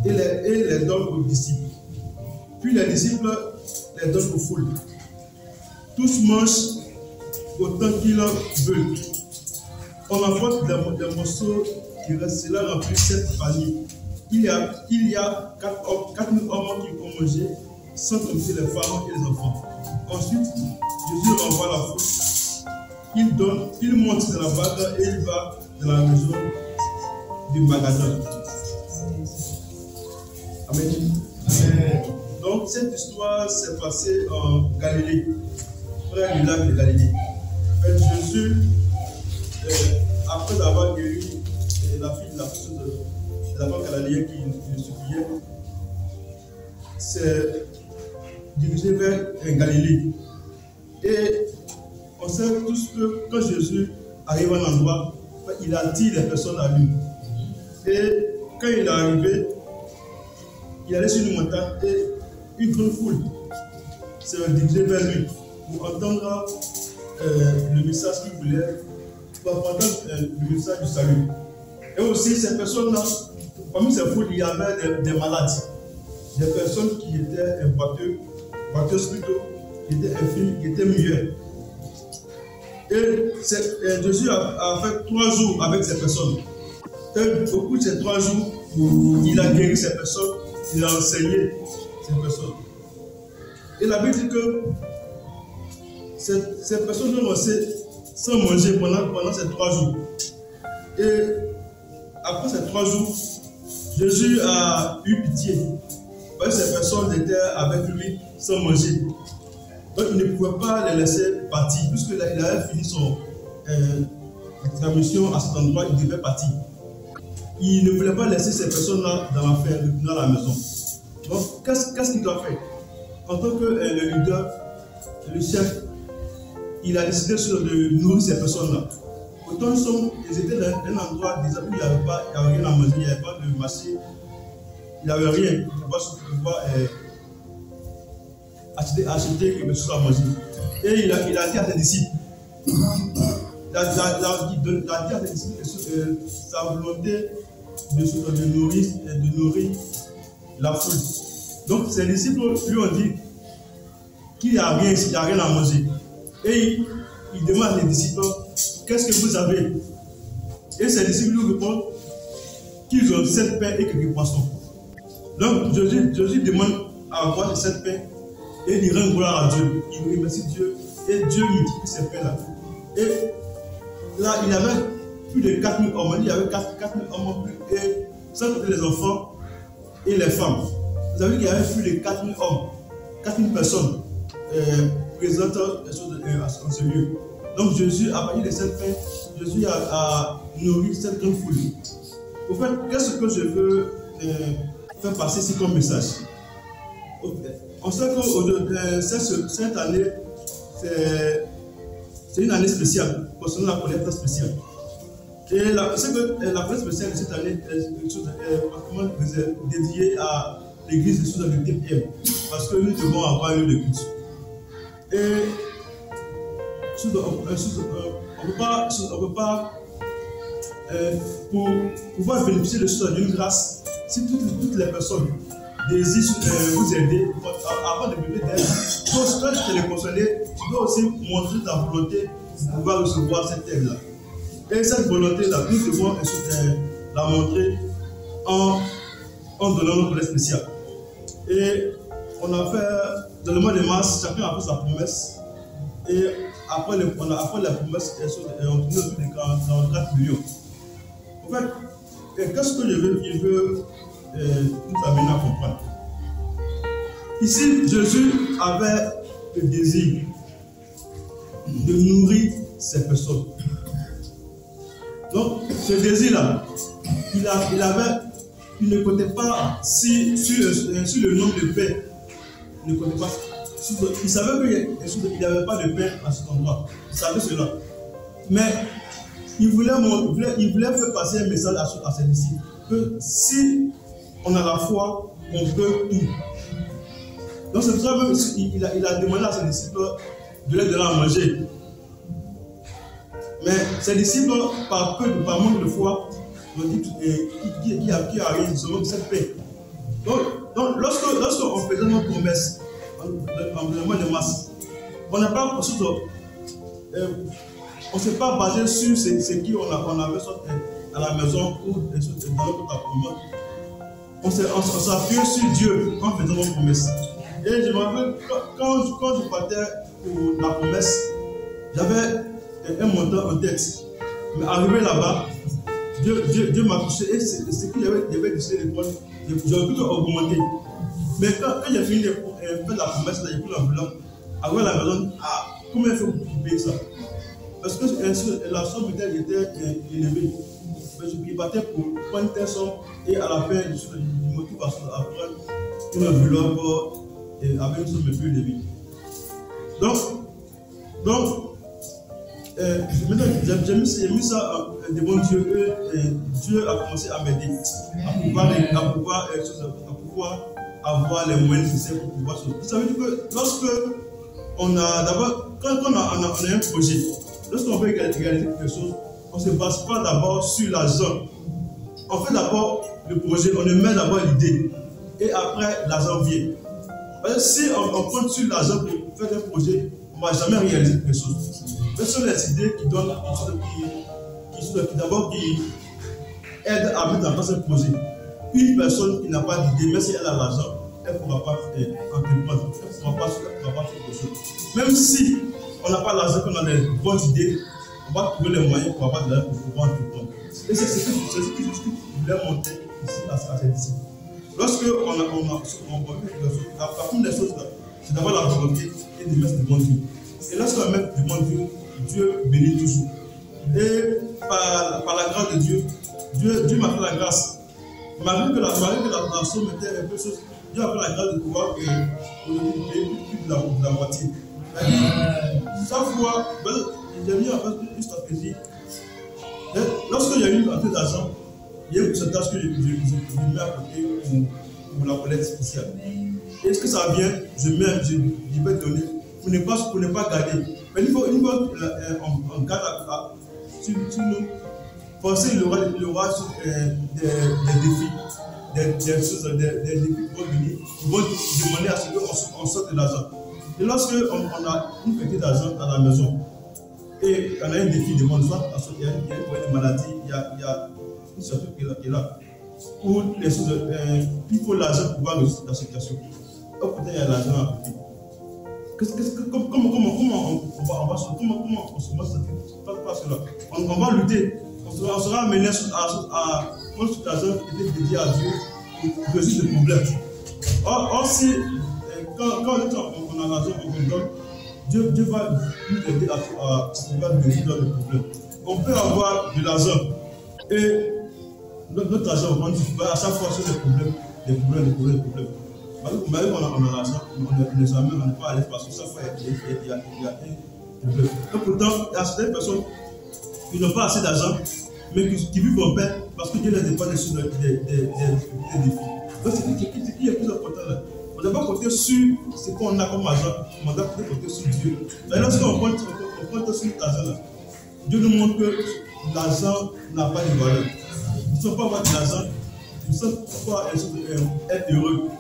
et les donne aux disciples. Puis les disciples les donnent aux foules. Tous mangent autant qu'ils en veulent. On emporte des morceaux qui restent. Cela remplit 7 paniers. Il y a 4 000 hommes qui vont manger, sans compter les femmes et les enfants. Ensuite, Jésus renvoie la foule. Il monte dans la barque et il va dans la maison du magasin. Amen. Amen. Donc, cette histoire s'est passée en Galilée, près du lac de Galilée. Jésus, après avoir guéri la fille de la femme cananéenne qui le suppliait, s'est dirigé vers Galilée. Et on sait tous que quand Jésus arrive à un endroit, il attire les personnes à lui. Et quand il est arrivé, il allait sur une montagne et une grande foule s'est dirigée vers lui pour entendre le message qu'il voulait, pour entendre le message du salut. Et aussi, ces personnes-là, parmi ces foules, il y avait des malades, des personnes qui étaient boiteuses plutôt, qui étaient infirmes, qui étaient muettes. Et Jésus a fait 3 jours avec ces personnes. Et au cours de ces 3 jours, il a guéri ces personnes, il a enseigné ces personnes. Et la Bible dit que ces personnes ont resté sans manger pendant ces 3 jours. Et après ces 3 jours, Jésus a eu pitié. Parce que ces personnes étaient avec lui sans manger. Donc il ne pouvait pas les laisser partir. Puisqu'il avait fini sa mission à cet endroit, il devait partir. Il ne voulait pas laisser ces personnes-là dans la maison. Donc qu'est-ce qu'il doit faire? En tant que le leader, le chef, il a décidé de nourrir ces personnes-là. Autant ils étaient dans un endroit où il n'y avait rien à manger, il n'y avait pas de marché, il n'y avait rien pour pouvoir acheter quelque chose à manger. Et il a dit à ses disciples, il a dit à ses disciples que sa volonté de nourrir la foule. Donc ses disciples lui ont dit qu'il n'y a rien à manger. Et il demande à ses disciples, qu'est-ce que vous avez? Et ses disciples lui répondent qu'ils ont 7 pains et quelques poissons. Donc Jésus demande à avoir 7 pains et il rend gloire à Dieu. Il remercie Dieu et Dieu multiplie ces pains-là. Et là, il y avait plus de 4000 hommes. Il y avait 4000 hommes et sans compter les enfants et les femmes. Vous avez vu qu'il y avait plus de 4000 hommes, 4000 personnes présentes en ce lieu. Donc Jésus a parlé de cette paix, Jésus a nourri cette grande foule. Au fait, qu'est-ce que je veux faire passer ici comme message? On sait que cette année, c'est une année spéciale, concernant la collecte spéciale. Et c'est que la collecte spéciale de cette année est dédiée à l'église de Soudan de TPM, parce que nous devons avoir un lieu de culte. Et on ne peut pas pour pouvoir bénéficier de ce d'une grâce, si toutes les personnes désirent vous aider, avant de venir d'aide, toi tu les consoler, tu dois aussi montrer ta volonté pour pouvoir recevoir cette aide-là. Et cette volonté-là, nous devons la montrer en donnant notre aide spéciale. Et on a fait, dans le mois de mars, chacun a fait sa promesse. Et après la promesse, on tourne autour de 44 millions. En fait, qu'est-ce que je veux nous amener à comprendre? Ici, Jésus avait le désir de nourrir ces personnes. Donc, ce désir-là, il ne comptait pas sur le nombre de pains. Il ne comptait pas. Il savait qu'il n'y avait pas de pain à cet endroit. Il savait cela. Mais il voulait faire passer un message à ses disciples que si on a la foi, on peut tout. Donc c'est pour ça qu'il a demandé à ses disciples de leur donner à manger. Mais ses disciples, par manque de foi, ont dit qu'il n'y a rien, seulement cette paix. Donc lorsqu'on faisait notre promesse, en le mois de mars, on n'a pas on ne s'est pas basé sur ce qu'on avait à la maison ou dans notre appartement. On s'est appuyé sur Dieu en faisant nos promesses. Et je me rappelle, quand je partais pour la promesse, j'avais un montant en tête. Mais arrivé là-bas, Dieu m'a touché et ce qu'il avait décidé de prendre, j'aurais pu augmenter. Mais quand j'ai fini de faire la promesse, j'ai pris l'enveloppe, arrivé à la maison, comment il faut payer ça? Parce que la somme était élevée. Je partais pour prendre telle somme et à la fin, je me trouve à prendre une enveloppe avec une somme plus élevée. Donc maintenant, j'ai mis ça devant Dieu et Dieu a commencé à m'aider à pouvoir avoir les moyens nécessaires pour pouvoir sauver. Ça veut dire que lorsque on a un projet, lorsqu'on veut réaliser quelque chose, on ne se base pas d'abord sur l'argent. On fait d'abord le projet, on met d'abord l'idée et après l'argent vient. Parce que si on compte sur l'argent pour faire un projet, on ne va jamais réaliser quelque chose. Ce sont les idées qui donnent, qui d'abord qui aident à mettre en place un projet. Une personne qui n'a pas d'idée, même si elle a l'argent, elle ne pourra pas entreprendre, elle ne pourra pas faire quelque chose. Même si on n'a pas l'argent, qu'on a des bonnes idées, on va trouver les moyens pour avoir de l'argent pour pouvoir entreprendre. Et c'est ce que je voulais montrer ici à cette disciples. Lorsque on fait quelque chose, la première des choses, c'est d'avoir la volonté et de mettre devant Dieu. Et lorsqu'on met devant Dieu, Dieu bénit toujours. Et par la grâce de Dieu, Dieu m'a fait la grâce. Malgré que la somme était un peu chose, Dieu a fait la grâce de pouvoir payer plus de la moitié. Chaque fois, j'ai mis en place une stratégie. Lorsqu'il y a eu un peu d'argent, il y a une pourcentage que je mets à côté pour la collecte spéciale. Et ce que ça vient, je vais donner pour ne pas garder. Mais une fois on garde sur nous, pensez il y aura des défis, des défis qui vont venir, qui vont demander à ce qu'on sorte de l'argent. Et lorsque on a une petite d'argent à la maison, et on a un défi de monde, soit il y a une maladie, il y a une situation qui est là, où les choses, il faut l'argent pour voir la situation. Au côté, il y a l'argent à côté. Comment on va lutter, on sera amené à une situation qui était dédiée à Dieu pour résoudre le problème. Or, si quand on a l'argent, on donne, Dieu va nous aider à résoudre le problème. On peut avoir de l'argent et notre argent va à chaque fois sur des problèmes. Malgré qu'on a l'argent, on ne jamais pas à l'aise parce que chaque fois il y a un problème. Et pourtant, il y a certaines personnes qui n'ont pas assez d'argent, mais qui vivent en paix parce que Dieu les dépend des défis. Donc, c'est ce qui est plus important là. On ne doit pas compter sur ce qu'on a comme argent, on doit compter sur Dieu. Mais lorsqu'on compte sur cet argent là, Dieu nous montre que l'argent n'a pas de valeur. Nous ne sommes pas avoir de l'argent, nous ne sommes pas être heureux.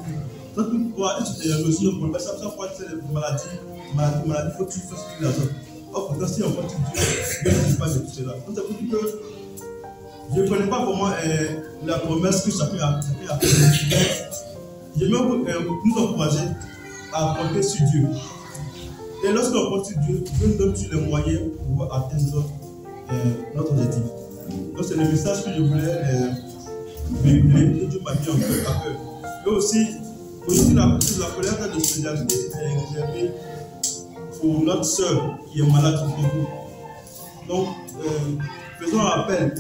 Donc, pour pouvoir être heureux, sinon, pour le chaque fois que c'est des maladies, il faut que tu fasses de l'argent. Or, pourtant, si on compte sur Dieu, Dieu ne pas de tout cela. Donc, ça veut dire que je ne connais pas vraiment la promesse que chacun a fait. J'aimerais nous encourager à compter sur Dieu. Et lorsqu'on compte sur Dieu, Dieu nous donne tous les moyens pour pouvoir atteindre notre objectif. Donc c'est le message que je voulais véhiculer et Dieu m'a mis en cœur. Et aussi, aujourd'hui, la collecte de solidarité est réservée pour notre soeur qui est malade au Congo. Donc, faisons un appel.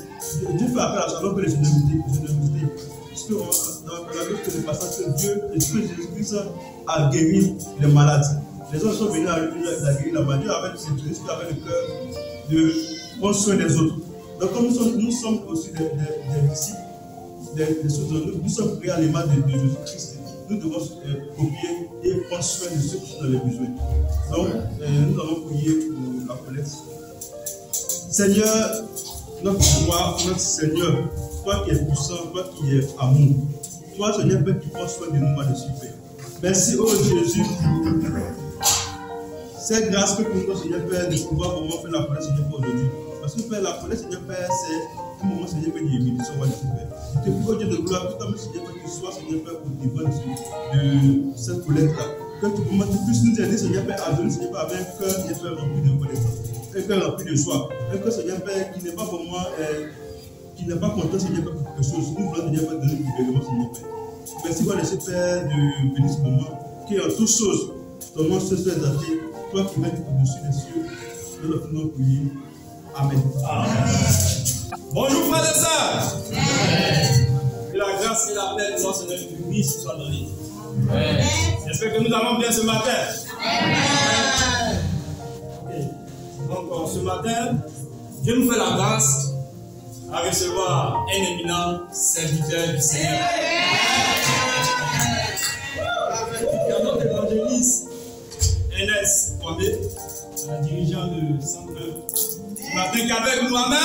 Dieu fait appel à chacun que les générosités. Parce que dans la Bible, c'est le passage que Dieu, Jésus-Christ a guéri les malades. Les autres sont venus à guérir la maladie. Jésus avait le cœur de prendre soin des autres. Donc, comme nous sommes aussi des disciples, nous sommes créés à l'image de Jésus-Christ. Nous devons copier et prendre soin de ceux qui sont dans les besoins. Donc, nous allons prier pour la collecte. Seigneur, notre roi, notre Seigneur, toi qui es puissant, toi qui es amour, toi, Seigneur, Père, qui prends soin de nous, là-dessus, Père. Merci, oh Jésus, c'est grâce que pour nous, Seigneur Père, de pouvoir vraiment faire la collecte, Seigneur, pour aujourd'hui. Parce que Père, la collecte, Seigneur Père, c'est un moment, Seigneur Père, d'émission, Père. Je te prie, oh Dieu de gloire, que toi, Seigneur Père, tu sois, Seigneur Père, au devant de cette collecte-là. Que tu puisses nous aider, Seigneur Père, à donner, Seigneur Père, avec un cœur, Seigneur Père, rempli de connaissance, un cœur rempli de joie, un cœur, Seigneur Père, qui n'est pas vraiment, qui n'est pas content, Seigneur Père, pour quelque chose. Nous voulons, Seigneur Père, donner du gouvernement, Seigneur Père. Merci, va laisser Père de bénir ce moment, qui en toutes choses, ton nom se soit exalté, toi qui mènes au-dessus des cieux, nous le faisons prier. Amen. Bonjour frères et sœurs. Que la grâce et la paix de notre Seigneur Jésus-Christ soient dans les vies. J'espère que nous allons bien ce matin. Okay. Donc ce matin, Dieu nous fait la grâce à recevoir un éminent serviteur du Seigneur. Notre évangéliste Ernest Kwame, dirigeant de centre. Ce matin qu'avec nous, amen.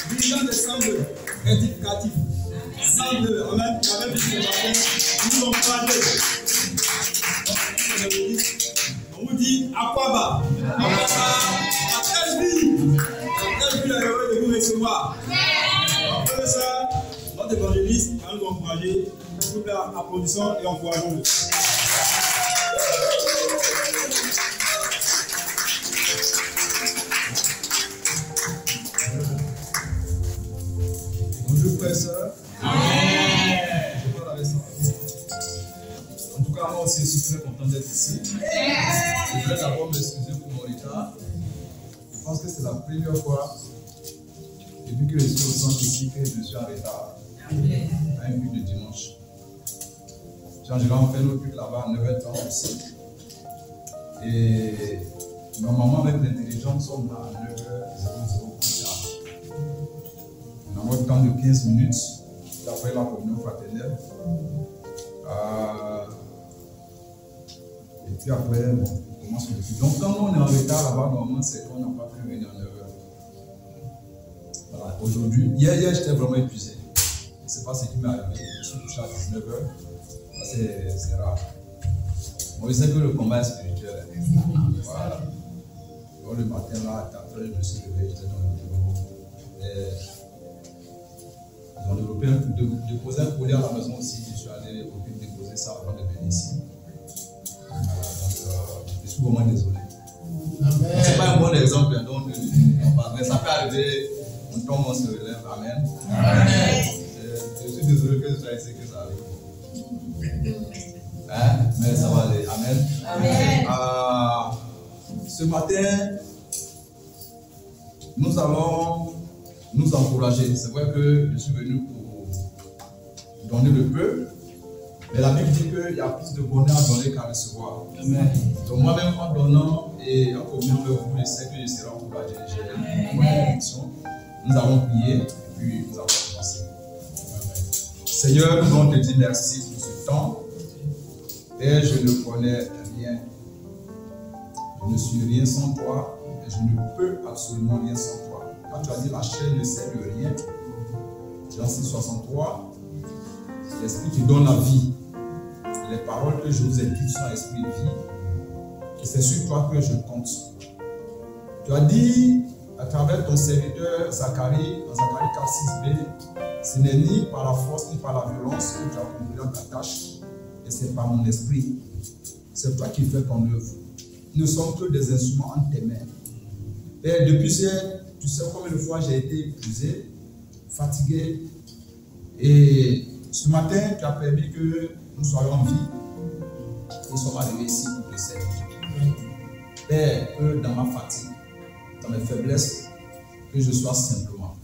Dirigeant des centres éducatifs. Centre, amen. ce matin, nous encourager. On vous dit Akwaba. Akwaba, à quelle vie est heureux de vous recevoir. Après ça, notre évangéliste va nous encourager. S'il vous plaît, applaudissons et encourageons-le. Bonjour frères et sœurs. Je parle avec ça. En tout cas, moi aussi, je suis très content d'être ici. Je voudrais d'abord m'excuser pour mon retard. Je pense que c'est la première fois depuis que je suis au centre ici que je suis en retard. À un but de dimanche. J'ai en fait nos buts là-bas à 9h30 aussi. Et normalement, avec l'intelligence, nous sommes à 9h00. On a notre temps de 15 minutes après la communion fraternelle. Et puis après, bon, on commence le culte. Donc, quand on est en retard là-bas, normalement, c'est qu'on n'a pas pu venir à 9h. Voilà, aujourd'hui, hier j'étais vraiment épuisé. Je ne sais pas ce qui m'est arrivé. Je suis couché à 19h. C'est rare. Bon, je sais que le combat est spirituel. Voilà. Donc, le matin, là, à 4h, je me suis levé, j'étais dans le bureau. Ils ont déposé un courrier à la maison aussi. Je suis allé au but déposer ça avant de venir ici. Voilà, donc, je suis vraiment désolé. Ce n'est pas un bon exemple, donc, mais ça peut arriver. On tombe, on se relève. Amen. Amen. Je suis désolé que je sois ici, que ça arrive. Hein? Mais ça va aller. Amen. Amen. Ce matin, nous allons nous encourager. C'est vrai que je suis venu pour donner le peu, mais la Bible dit qu'il y a plus de bonheur à donner qu'à recevoir. Amen. Donc moi-même en donnant et en communion avec vous, je sais que je serai encouragé. J'ai une conviction. Nous allons prier et puis nous allons commencer. Seigneur, nous voulons te dire merci pour ce temps. Et je ne connais rien. Je ne suis rien sans toi. Et je ne peux absolument rien sans toi. Quand tu as dit la chair ne sert de rien, Jean 6,63, l'esprit qui donne la vie. Les paroles que je vous ai dites sont esprit de vie. Et c'est sur toi que je compte. Tu as dit à travers ton serviteur Zacharie, dans Zacharie 4,6b, ce n'est ni par la force ni par la violence que tu as accompli ta tâche, et c'est par mon esprit. C'est toi qui fais ton œuvre. Nous ne sommes que des instruments entre tes mains. Et depuis hier, tu sais combien de fois j'ai été épuisé, fatigué, et ce matin, tu as permis que nous soyons en vie. Nous sommes arrivés ici pour te servir. Père, que dans ma fatigue, dans mes faiblesses, que je sois simplement,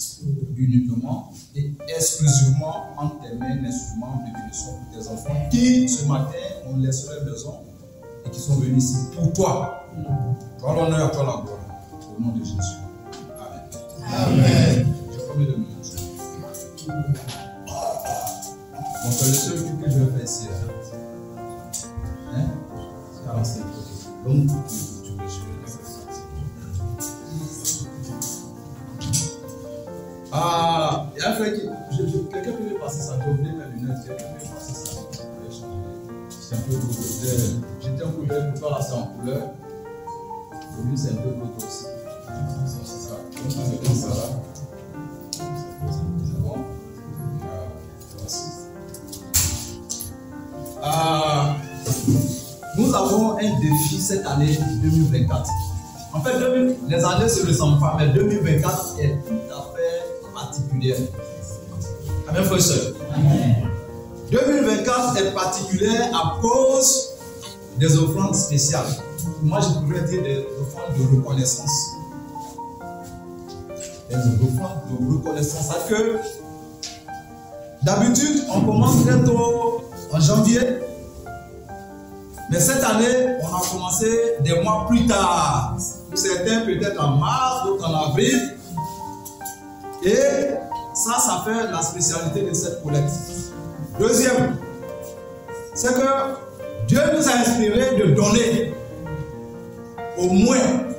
uniquement et exclusivement entre tes mains, l'instrument de bénédiction pour tes enfants qui, ce matin, ont laissé leur maison et qui sont venus ici pour toi. Toi l'honneur, toi la gloire. Au nom de Jésus. Amen. Amen. J'ai combien de minutes? Bon, c'est le seul truc que je vais faire ici. Hein? 45 côtés. Donc, tu peux suivre. Il y a un frère qui. Quelqu'un peut me passer ça. J'ai oublié mes lunettes. Quelqu'un peut me passer ça. C'est un peu gros. J'étais en couleur. Pour toi, là, c'est en couleur. Pour lui, c'est un peu gros aussi. C'est ça. Donc, c'est comme ça là. C'est bon? Merci. Nous avons un défi cette année 2024. En fait, les années ne se ressemblent pas, mais 2024 est tout à fait particulière. Amen, frère et soeur. 2024 est particulière à cause des offrandes spéciales. Moi, je pourrais dire des offrandes de reconnaissance. Des offrandes de reconnaissance. C'est que d'habitude, on commence très tôt en janvier. Mais cette année, on a commencé des mois plus tard. Pour certains, peut-être en mars, d'autres en avril. Et ça fait la spécialité de cette collecte. Deuxième, c'est que Dieu nous a inspiré de donner au moins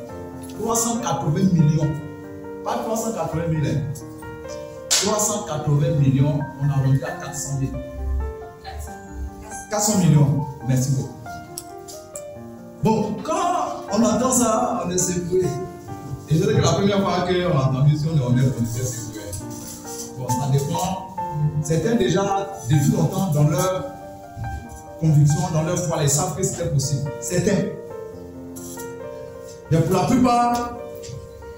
380 millions. Pas 380 millions. 380 millions, on a rendu à 400 000. 400 millions. Merci beaucoup. Bon, quand on entend ça, on est secoué. Et je sais que la première fois qu'on a entendu, si on est honnête, on était secoué. Bon, ça dépend. Certains déjà, depuis longtemps, dans leur conviction, dans leur foi, ils savent que c'était possible. Certains. Mais pour la plupart,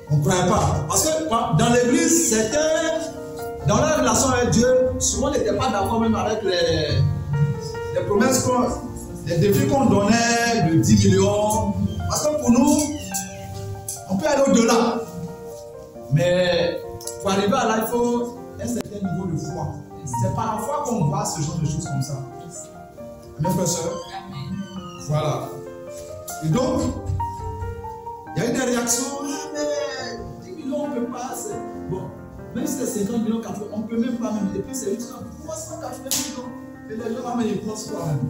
on ne croyait pas. Parce que dans l'église, certains, dans leur relation avec Dieu, souvent n'étaient pas d'accord même avec les promesses, les défis qu'on donnait de 10 millions. Parce que pour nous, on peut aller au-delà. Mais pour arriver à là, il faut un certain niveau de foi. C'est par la foi qu'on voit ce genre de choses comme ça. Amen, frère, soeur. Voilà. Et donc, il y a eu des réactions. Ah, mais 10 millions, on ne peut pas. Bon, même si c'est 50 millions, on ne peut même pas. Même. Et puis, c'est juste 380 millions. Et les gens, mais ils pensent quoi même?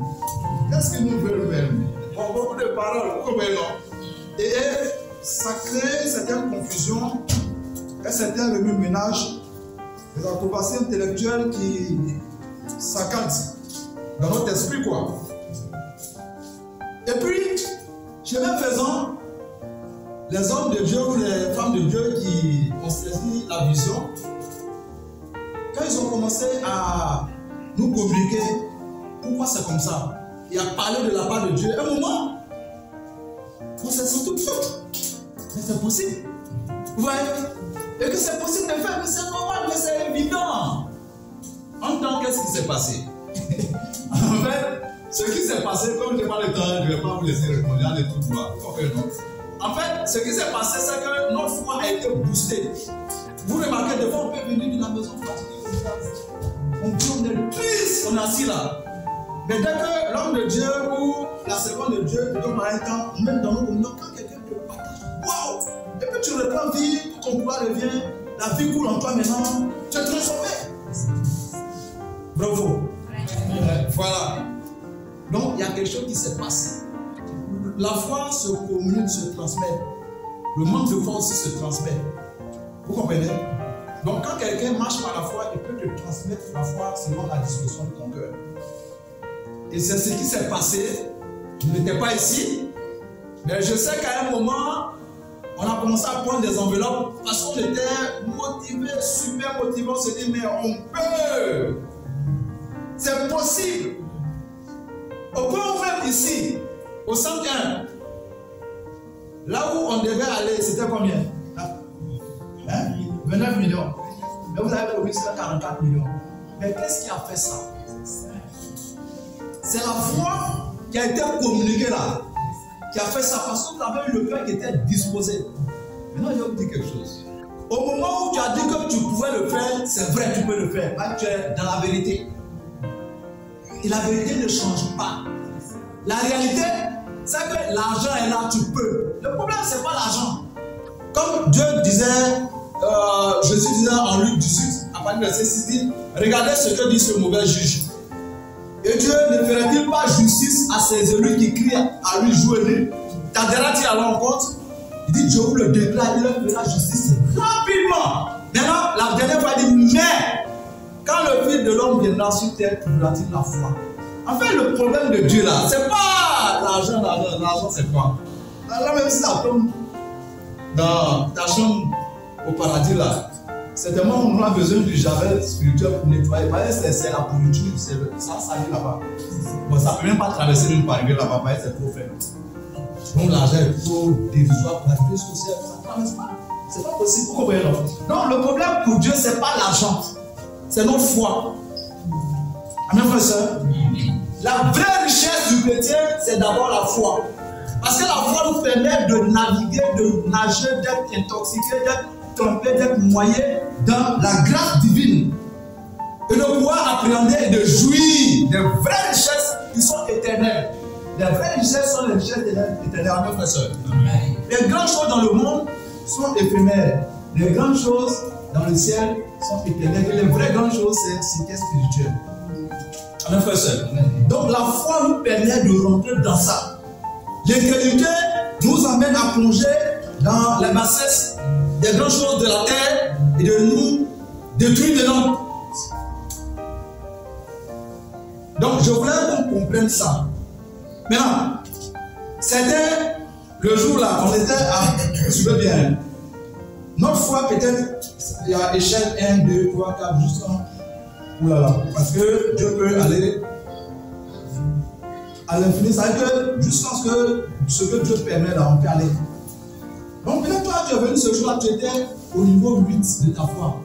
Qu'est-ce qu'ils nous veulent même? Bon, beaucoup de paroles, beaucoup de noms. Et ça crée certaines confusions, un certain remue-ménage, des acrobaties intellectuelles qui saccadent dans notre esprit, quoi. Et puis, chemin faisant, les hommes de Dieu ou les femmes de Dieu qui ont saisi la vision, quand ils ont commencé à nous communiquer pourquoi c'est comme ça, et à parler de la part de Dieu, à un moment, on s'est senti mais c'est possible. Vous voyez? Et que c'est possible de faire, mais c'est normal, mais c'est évident. En même temps, qu'est-ce qui s'est passé? En fait, ce qui s'est passé, comme je n'ai pas le temps, je ne vais pas vous laisser répondre à des trucs là. En fait, ce qui s'est passé, c'est que notre foi a été boostée. Vous remarquez, des fois, on peut venir de la maison fatiguée. On est triste, on est assis là. Mais dès que l'homme de Dieu ou la servante de Dieu te donne un temps, même dans nos communautés, quand quelqu'un te partage, waouh! Et puis tu reprends vie, tout ton pouvoir revient, la vie coule en toi maintenant, tu es transformé. Bravo. Voilà. Donc il y a quelque chose qui s'est passé. La foi se communique, se transmet. Le manque de foi aussi se transmet. Vous comprenez? Donc quand quelqu'un marche par la foi, il peut te transmettre la foi selon la disposition de ton cœur. Et c'est ce qui s'est passé. Je n'étais pas ici. Mais je sais qu'à un moment, on a commencé à prendre des enveloppes parce qu'on était motivés, super motivés. On s'est dit, mais on peut. C'est possible. Au point où même ici, au 101, là où on devait aller, c'était combien? 29 millions. Mais vous avez promis 44 millions. Mais qu'est-ce qui a fait ça? C'est la foi qui a été communiquée là, qui a fait ça parce que tu avais eu le cœur qui était disposé. Maintenant, je vais vous dire quelque chose. Au moment où tu as dit que tu pouvais le faire, c'est vrai, tu peux le faire. Là, tu es dans la vérité. Et la vérité ne change pas. La réalité, c'est que l'argent est là, tu peux. Le problème, ce n'est pas l'argent. Comme Dieu disait, Jésus disait en Luc 18, à partir du verset 6, dit, regardez ce que dit ce mauvais juge. Et Dieu ne ferait-il pas justice à ses élus qui crient à lui jour et nuit? T'adhéras-tu à l'encontre? Il dit, Dieu vous le déclare, il leur fera justice rapidement. Maintenant, la dernière fois, il dit, mais quand le Fils de l'homme viendra sur terre, trouvera-t-il la foi? En fait, le problème de Dieu là, c'est pas l'argent, l'argent c'est quoi? Là, même si ça tombe dans ta chambre au paradis là, certainement on a besoin du javel spirituel pour nettoyer. C'est la pourriture, ça salit là-bas. Bon, ça ne peut même pas traverser l'une par arriver là-bas, c'est trop faible. Donc l'argent est trop dérisoire pour arriver sur le ciel, ça ne traverse pas. C'est pas possible, vous comprenez? Donc le problème pour Dieu, c'est pas l'argent, c'est notre foi. Amen, frère, soeur. La vraie richesse du chrétien, c'est d'abord la foi. Parce que la foi nous permet de naviguer, de nager, d'être intoxiqué, d'être trompé, d'être noyé dans la grâce divine. Et de pouvoir appréhender et de jouir des vraies richesses qui sont éternelles. Les vraies richesses sont les richesses éternelles. Amen, frère, soeur. Les grandes choses dans le monde sont éphémères. Les grandes choses dans le ciel sont éternelles. Et les vraies grandes choses, c'est ce qui est spirituel. Amen, frère, soeur. Donc la foi nous permet de rentrer dans ça. L'incrédulité nous amène à plonger dans les bassesses des grandes choses de la terre et de nous détruire dedans. Donc, je voulais qu'on comprenne ça. Maintenant, c'était le jour là, on était à, suivez bien, notre foi peut-être, il y a échelle 1, 2, 3, 4, jusqu'à, oulala, parce que Dieu peut aller à l'infini, ça veut dire que jusqu'à ce que Dieu permet là, on peut aller. Donc peut-être toi, tu es venu ce jour-là, tu étais au niveau 8 de ta foi.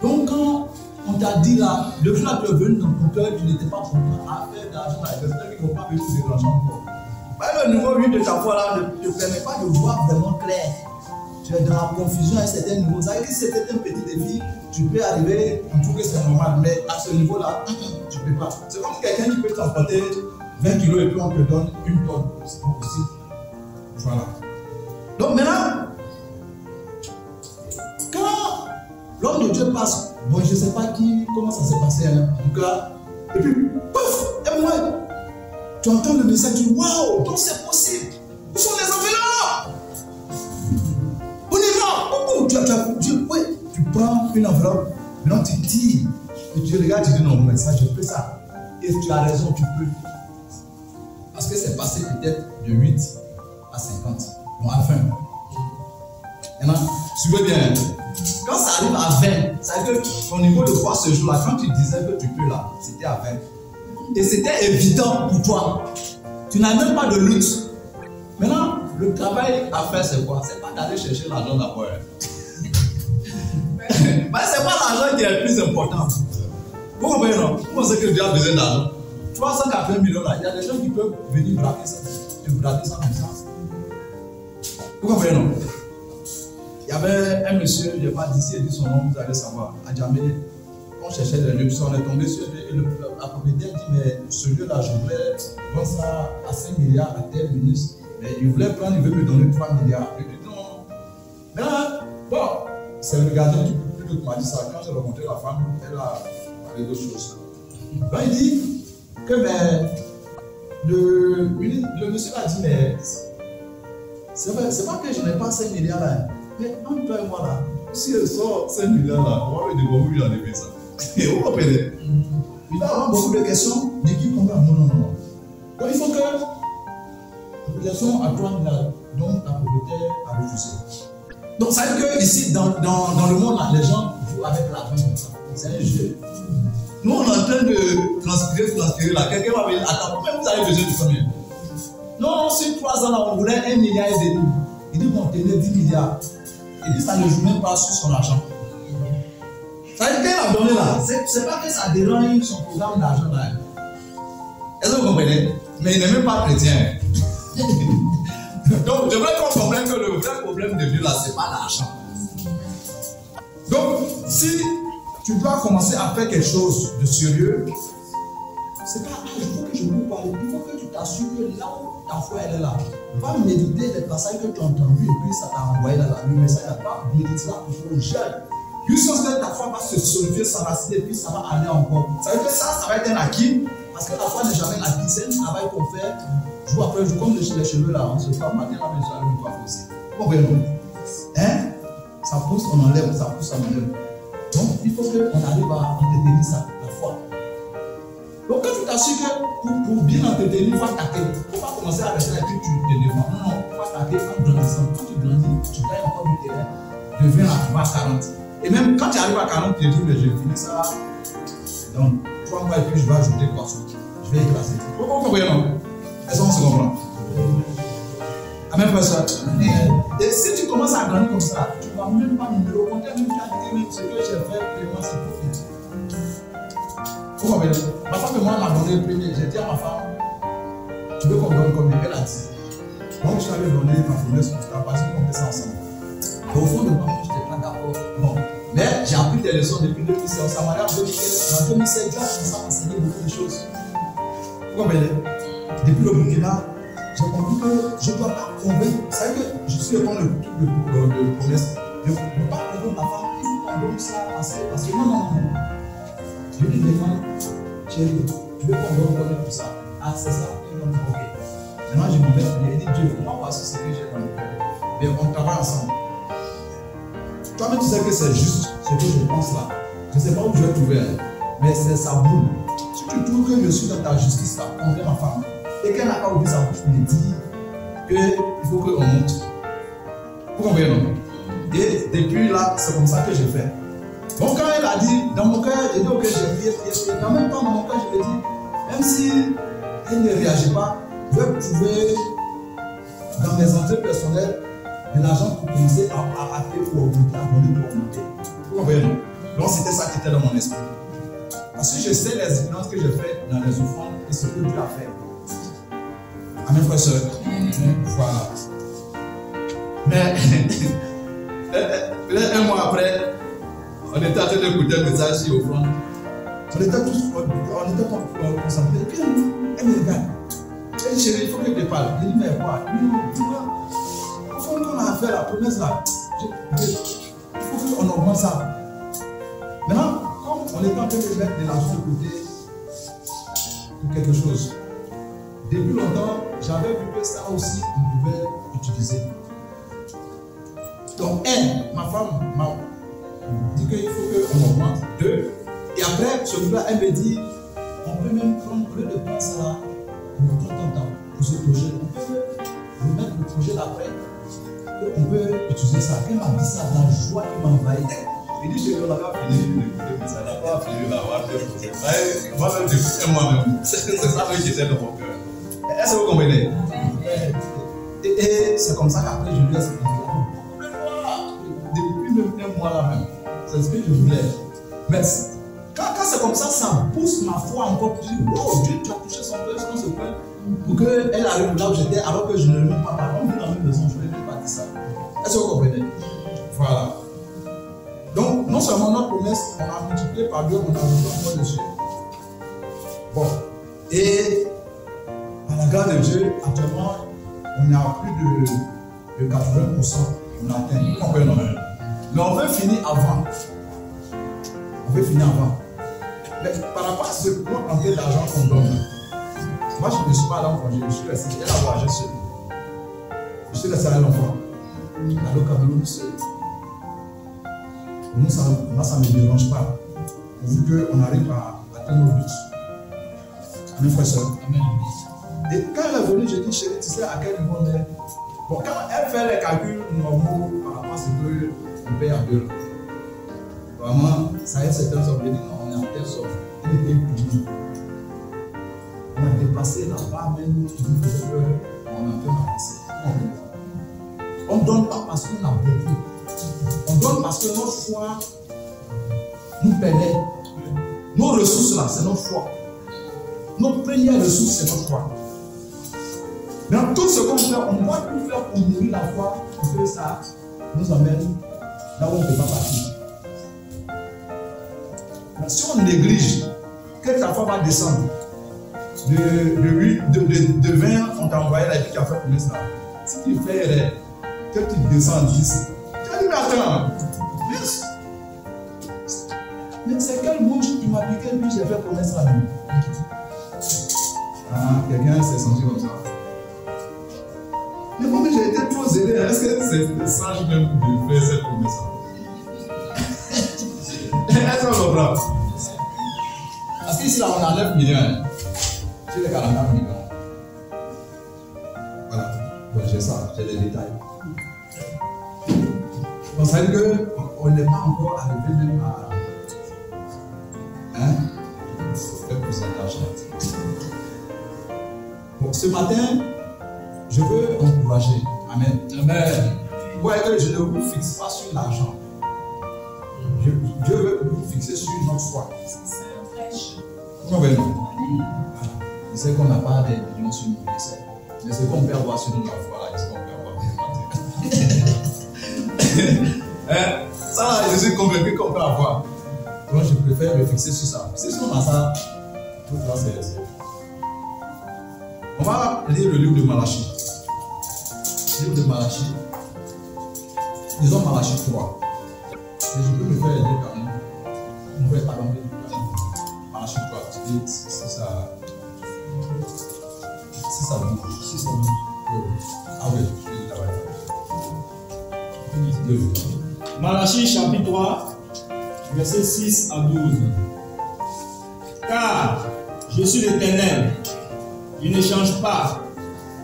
Donc quand on t'a dit là, le jour-là, tu es venu dans ton cœur, tu n'étais pas content à faire d'argent avec les personnes qui n'ont pas vécu de l'argent encore. Le niveau 8 de ta foi là ne te permet pas de voir vraiment clair. Tu es dans la confusion à un certain niveau. Ça veut dire que si c'était un petit défi, tu peux arriver, on trouve que c'est normal, mais à ce niveau-là, tu ne peux pas. C'est comme quelqu'un qui peut transporter 20 kilos et puis on te donne une tonne. C'est pas possible. Voilà. Donc maintenant, quand l'homme de Dieu passe, bon, je ne sais pas comment ça s'est passé, hein, en tout cas, et puis, pouf, et moi, tu entends le message, tu dis, waouh, donc c'est possible. Où sont les enveloppes? On y va. Tu prends une enveloppe, maintenant tu tires, et tu regardes, tu dis, non, mais ça, je fais ça. Et tu as raison, tu peux. Parce que c'est passé peut-être de 8 à 50, bon, à 20. Maintenant, suivez bien. Quand ça arrive à 20, ça veut dire que ton niveau de foi ce jour-là, quand tu disais que tu peux là, c'était à 20. Et c'était évident pour toi. Tu n'as même pas de lutte. Maintenant, le travail à faire, c'est quoi? C'est pas d'aller chercher l'argent d'abord. Mais c'est pas l'argent qui est le plus important. Vous comprenez, non? Vous pensez que Dieu a besoin d'argent? 380 millions là, il y a des gens qui peuvent venir braquer ça. Tu braquer ça comme ça. Vous comprenez, non? Il y avait un monsieur, je ne vais pas dire s'il dit son nom, vous allez savoir, à Djamé. On cherchait des lieux, on est tombé sur lui, et la propriétaire dit, mais ce lieu-là, je voulais vendre ça à 5 milliards à tel ministre. Mais il voulait prendre, il veut me donner 3 milliards. Je lui dis non. Mais bon, c'est le gardien du public qui m'a dit ça. Quand j'ai rencontré la femme, elle a parlé d'autres choses. Donc il dit que le monsieur a dit, mais c'est pas que je n'ai pas 5 milliards là. Mais entre toi et moi là, si elle sort 5 milliards là, on va lui demander où il a enlevé ça. Et vous comprenez? Il va avoir beaucoup de questions, mais qui comprend? Non. Donc il faut que les gens à 3 milliards, donc la propriétaire a refusé. Donc ça veut dire que ici, dans le monde là, les gens jouent avec l'argent comme ça. C'est un jeu. Nous on est en train de transpirer là. Quelqu'un va venir, attends, pourquoi vous avez besoin de combien? Non, sur 3 ans là, on voulait 1,5 milliard. Il dit qu'on tenait 10 milliards. Il dit que ça ne joue même pas sur son argent. Ça veut dire qu'elle a donné là. C'est pas que ça dérange son programme d'argent là. Est-ce que vous comprenez? Mais il n'est même pas chrétien. Donc, je voudrais qu'on comprenne que le vrai problème de Dieu là, c'est pas l'argent. Donc, si tu dois commencer à faire quelque chose de sérieux, c'est pas il faut que je vous parle. Il faut que tu t'assures que là où ta foi elle est là, va méditer les passages que tu as entendus et puis ça t'a envoyé là, le message là, pas méditer là pour faire le jeûne. Jusqu'à ce que ta foi va se solidifier, s'enraciner et puis ça va aller encore. Ça veut dire que ça va être un acquis, parce que la foi n'est jamais un acquis, c'est un travail qu'on fait jour après jour, comme les cheveux là, on se fait matin la maison, on va pousser. Vous comprenez? Hein? Ça pousse, on enlève, ça pousse, on enlève. Donc il faut qu'on arrive à entretenir ça, la foi. Donc quand tu t'assures que pour bien entretenir, il faut attaquer. Il ne faut pas commencer à rester là et puis tu te défends. Non, il faut attaquer en grandissant. Quand tu grandis, tu gagnes encore du terrain. Deviens à 40. Et même quand tu arrives à 40, tu te dis, mais je finis ça. Donc 3 mois et puis je vais ajouter 3 sous. Je vais écraser. Vous comprenez, non? Est-ce qu'on se comprend? Amen, pasteur. Et si tu commences à grandir comme ça, tu ne vas même pas me au contraire, même tu as dit, ce que j'ai fait, vraiment, c'est profite. Vous comprenez? Ma femme et moi, m'a donné le premier. J'ai dit à ma femme, tu veux qu'on donne combien? Elle a dit. Donc, je t'avais donné ma promesse, parce qu'on fait ça ensemble. Et au fond de moi, je n'étais pas d'accord. Bon. Mais j'ai appris des leçons depuis 2016. Ça m'a l'air en 2016, Dieu a commencé à enseigner beaucoup de choses. Vous comprenez? Depuis le Burkina, j'ai compris que je ne dois pas convaincre. Vous savez que je suis comme le truc de promesse. Je ne peux pas convaincre ma femme, il faut qu'on donne ça parce que non. Je lui demande, chérie, tu veux qu'on donne combien pour ça? Ah, c'est ça, ok. Maintenant, je m'en vais, il dit, Dieu, moi, voici ce que j'ai dans le cœur. Mais on travaille ensemble. Toi-même, tu sais que c'est juste ce que je pense là. Je ne sais pas où je vais trouver, mais c'est sa boule. Si tu trouves que je suis dans ta justice, là, envers ma femme, et qu'elle n'a pas oublié sa bouche pour me dire qu'il faut qu'on monte. Vous comprenez, non? Et depuis là, c'est comme ça que j'ai fait. Donc quand elle a dit, dans mon cœur, j'ai dit ok, j'ai prié. En même temps, dans mon cœur, je me dis, même si elle ne réagit pas, je vais trouver dans mes entrées personnelles de l'argent pour commencer à payer pour augmenter, à donner pour augmenter. Vous comprenez, non? Donc c'était ça qui était dans mon esprit. Parce que je sais les expériences que j'ai faites dans les offrandes et ce que Dieu a fait. Amen, frère, soeur. Voilà. Mais un mois après, on était en train d'écouter un message sur offrande. On était tous concentrés. Et puis elle me regarde. Elle dit, chérie, il faut que je te parle. Je dis, mais quoi? Au fond, on a fait la promesse là. Il faut qu'on augmente ça. Maintenant, comme on est en train de mettre de l'argent de côté pour quelque chose, depuis longtemps, j'avais vu que ça aussi, on pouvait utiliser. Donc, ma femme m'a dit qu'il faut qu'on augmente. 2. Et après, celui-là, elle me dit, on peut même prendre, au lieu de prendre ça là, pour ce projet, on peut remettre le projet d'après, on peut utiliser ça. Elle m'a dit ça, la joie qui m'a envahi. Il dit, je n'ai pas fini de ça, n'a pas fini d'avoir deux projets. Moi-même, depuis un mois-même, c'est ça que j'étais dans mon cœur. Est-ce que vous comprenez? Et c'est comme ça qu'après, je lui ai expliqué. Depuis même un mois là-même, c'est ce que je voulais. Mais quand c'est comme ça, ça pousse ma foi encore plus. Oh, Dieu, tu as touché son cœur sur ce point. Pour qu'elle arrive là où j'étais, alors que je ne le mets pas. On vit dans la même maison, je ne vais pas dire ça. Est-ce que vous comprenez? Voilà. Donc, non seulement notre promesse, on a multiplié par 2, on a ajouté encore dessus. Bon. Et, par la grâce de Dieu, actuellement, on est à plus de 80%. On a atteint. Vous comprenez? Mais on veut finir avant. On veut finir avant. Mais par rapport à ce quantité d'argent qu'on donne, moi je ne suis pas là en congé, je suis resté. Elle a voyagé seule. Je suis resté à l'enfant. Allô Cameroun seul. Moi ça ne me dérange pas. Vu qu'on arrive à atteindre nos buts. Amen, frère, soeur. Amen. Et quand elle est venue, je dis, chérie, tu sais à quel niveau on est? Bon, quand elle fait les calculs normaux par rapport à ce qu'on paye à 2, vraiment, ça a certaines sommes. Je dis, non, on est en telle somme. Elle était impunie. On a dépassé là-bas, même qui nous faisait peur, on a un peu avancé. On ne donne pas parce qu'on a beaucoup. On donne parce que notre foi nous permet. Nos ressources là, c'est notre foi. Notre première ressource, c'est notre foi. Dans tout ce qu'on fait, on doit tout faire pour nourrir la foi, pour que ça nous emmène là où on ne peut pas partir. Mais si on néglige, que ta foi va descendre, de 20, on t'a envoyé la vie qui a fait pour ça. Si tu fais que tu descends en 10, tu vas dire, mais attends, mais c'est quel bouche qui m'a piqué, puis j'ai fait promesse à lui. Ah, quelqu'un s'est senti comme ça. Mais moi, j'ai été trop zélé. Est-ce que c'est sage même de faire cette promesse-là? Est-ce qu'on comprend? Parce qu'ici, là, on a 9 millions. J'ai les 49 millions. Voilà. Bon, j'ai ça, j'ai les détails. Donc, ça veut dire qu'on n'est pas encore arrivé même à. Le pourcentage. Bon, ce matin, je veux encourager. Amen. Amen. Vous voyez que je ne vous fixe pas sur l'argent. Dieu veut vous fixer sur notre foi. Vous comprenez? Je sais qu'on n'a pas des millions sur nous, mais ce qu'on peut avoir sur nous, la foi, là, ce qu'on peut avoir. Ça, là, je suis convaincu qu'on peut avoir. Donc, je préfère me fixer sur ça. Si on a ça, tout ça, c'est. On va lire le livre de Malachie. Le livre de Malachie. Disons Malachie 3. Et je peux me faire aider quand même. On va pas l'enlever. Malachie 3. Si ça bouge. Si ça bouge. Ah oui, je vais là-bas. Malachie chapitre 3, versets 6 à 12. Car je suis l'Éternel, je ne change pas.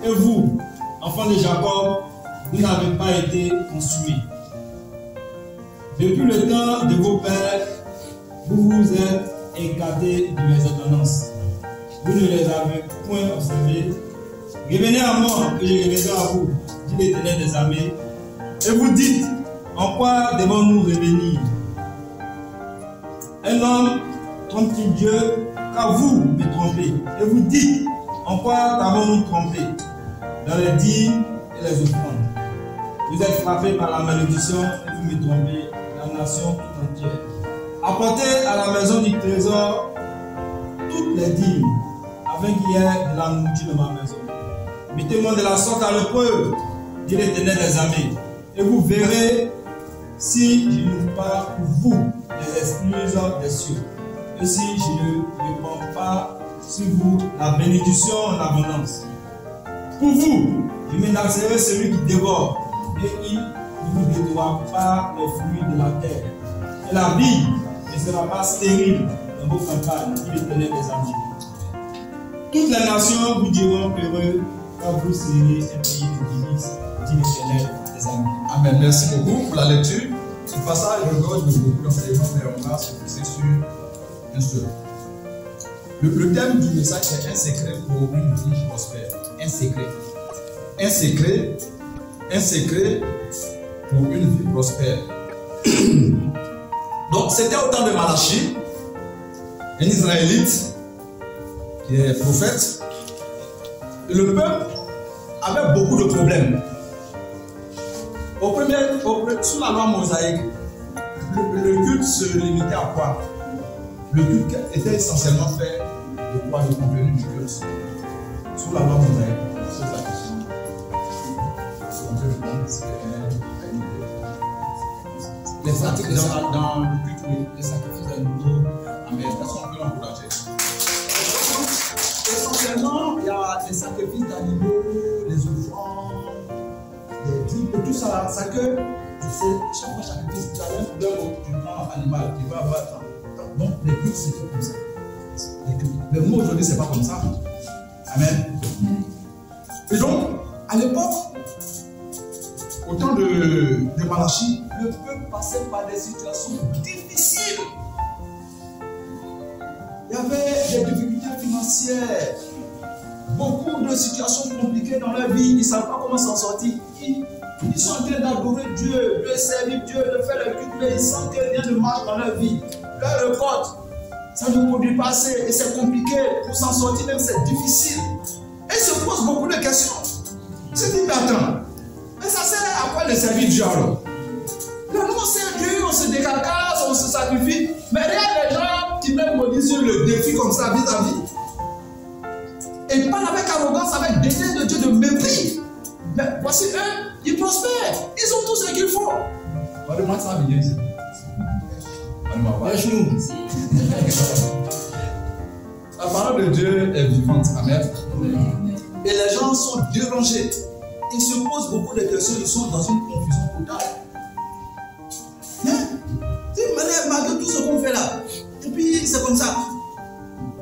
Et vous, enfants de Jacob, vous n'avez pas été consumés. Depuis le temps de vos pères, vous vous êtes écartés de mes ordonnances. Vous ne les avez point observées. Revenez à moi, que je reviendrai à vous, dit l'Éternel des armées. Et vous dites, en quoi devons-nous revenir? Un homme trompe-t-il Dieu, car vous me trompez. Et vous dites, en quoi t'avons-nous trompé? Dans les dîmes et les offrandes. Vous êtes frappés par la malédiction et vous me trompez, la nation tout entière. Apportez à la maison du trésor toutes les dîmes, afin qu'il y ait de la nourriture de ma maison. Mettez-moi de la sorte à l'épreuve, dit l'Éternel des armées, et vous verrez si je n'ouvre pas pour vous les excuses des cieux, et si je ne répands pas sur vous la bénédiction en abondance. Pour vous, je menacerai celui qui dévore, et il ne vous détruira pas les fruits de la terre. Et la vie ne sera pas stérile dans vos campagnes, dit l'Éternel des armées. Toutes les nations vous diront heureux, car vous serez un pays de délices, dit l'Éternel des armées. Amen. Merci beaucoup pour la lecture. Ce passage regorge de beaucoup d'enseignements, mais on va se fixer sur un seul. Le thème du message est un secret pour une vie prospère. Un secret. Un secret. Un secret pour une vie prospère. Donc, c'était au temps de Malachie, un Israélite qui est prophète. Et le peuple avait beaucoup de problèmes. Sous la loi mosaïque, le culte se limitait à quoi? Le culte était essentiellement fait de quoi? Le contenu du culte. Sous la loi mosaïque, c'est la question. Les sacrifices dans le culte, oui, les sacrifices d'animaux. Amen. Est-ce qu'on peut l'encourager? Essentiellement, il y a les sacrifices d'animaux, les offrandes, les dîmes, et tout ça. Ça que c'est chaque fois sacrifice, tu as tu prends un animal, tu vas avoir ça. Donc les cultes c'était comme ça. Mais nous aujourd'hui c'est pas comme ça. Amen. Et donc, à l'époque, au temps de Malachie, le peuple passait par des situations difficiles. Il y avait des difficultés financières, beaucoup de situations compliquées dans leur vie. Ils ne savent pas comment s'en sortir. Ils sont en train d'adorer Dieu, de servir Dieu, de faire le culte, mais ils sentent que rien ne marche dans leur vie. Leur récolte, ça ne produit pas assez et c'est compliqué. Pour s'en sortir, même c'est difficile. Et ils se posent beaucoup de questions. Ils se disent, mais attends, mais ça sert à quoi de servir Dieu alors? Nous on sert Dieu, on se décarcasse, on se sacrifie, mais il y a des gens qui même me disent le défi comme ça vis-à-vis. Et parlent avec arrogance, avec dédain de Dieu, de mépris. Mais voici eux, ils prospèrent, ils ont tout ce qu'il faut. Parlez-moi de ça, bien ici. La parole de Dieu est vivante. Amen. Et les gens sont dérangés. Ils se posent beaucoup de questions, ils sont dans une confusion totale. Malgré tout ce qu'on fait là, et puis c'est comme ça.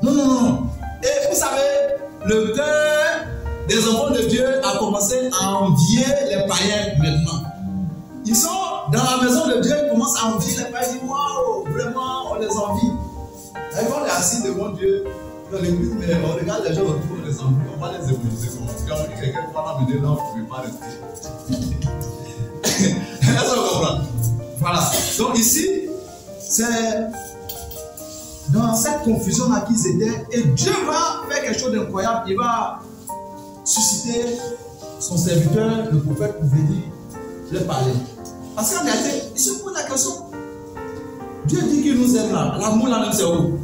Non. Et vous savez, le cœur des enfants de Dieu a commencé à envier les païens maintenant. Ils sont dans la maison de Dieu, ils commencent à envier les païens. Ils disent, waouh, vraiment, on les envie. Et quand on est assis devant Dieu, dans l'église, mais on regarde les gens autour, on les envie, on va les évoluer. Quand on dit quelqu'un va l'amener là, on ne peut pas rester. Est-ce qu'on comprend? Voilà. Donc ici, c'est dans cette confusion-là qu'ils étaient, et Dieu va faire quelque chose d'incroyable. Il va susciter son serviteur, le prophète, pour venir leur parler. Parce qu'en réalité, ils se posent la question. Dieu dit qu'il nous aime là. L'amour là même c'est où?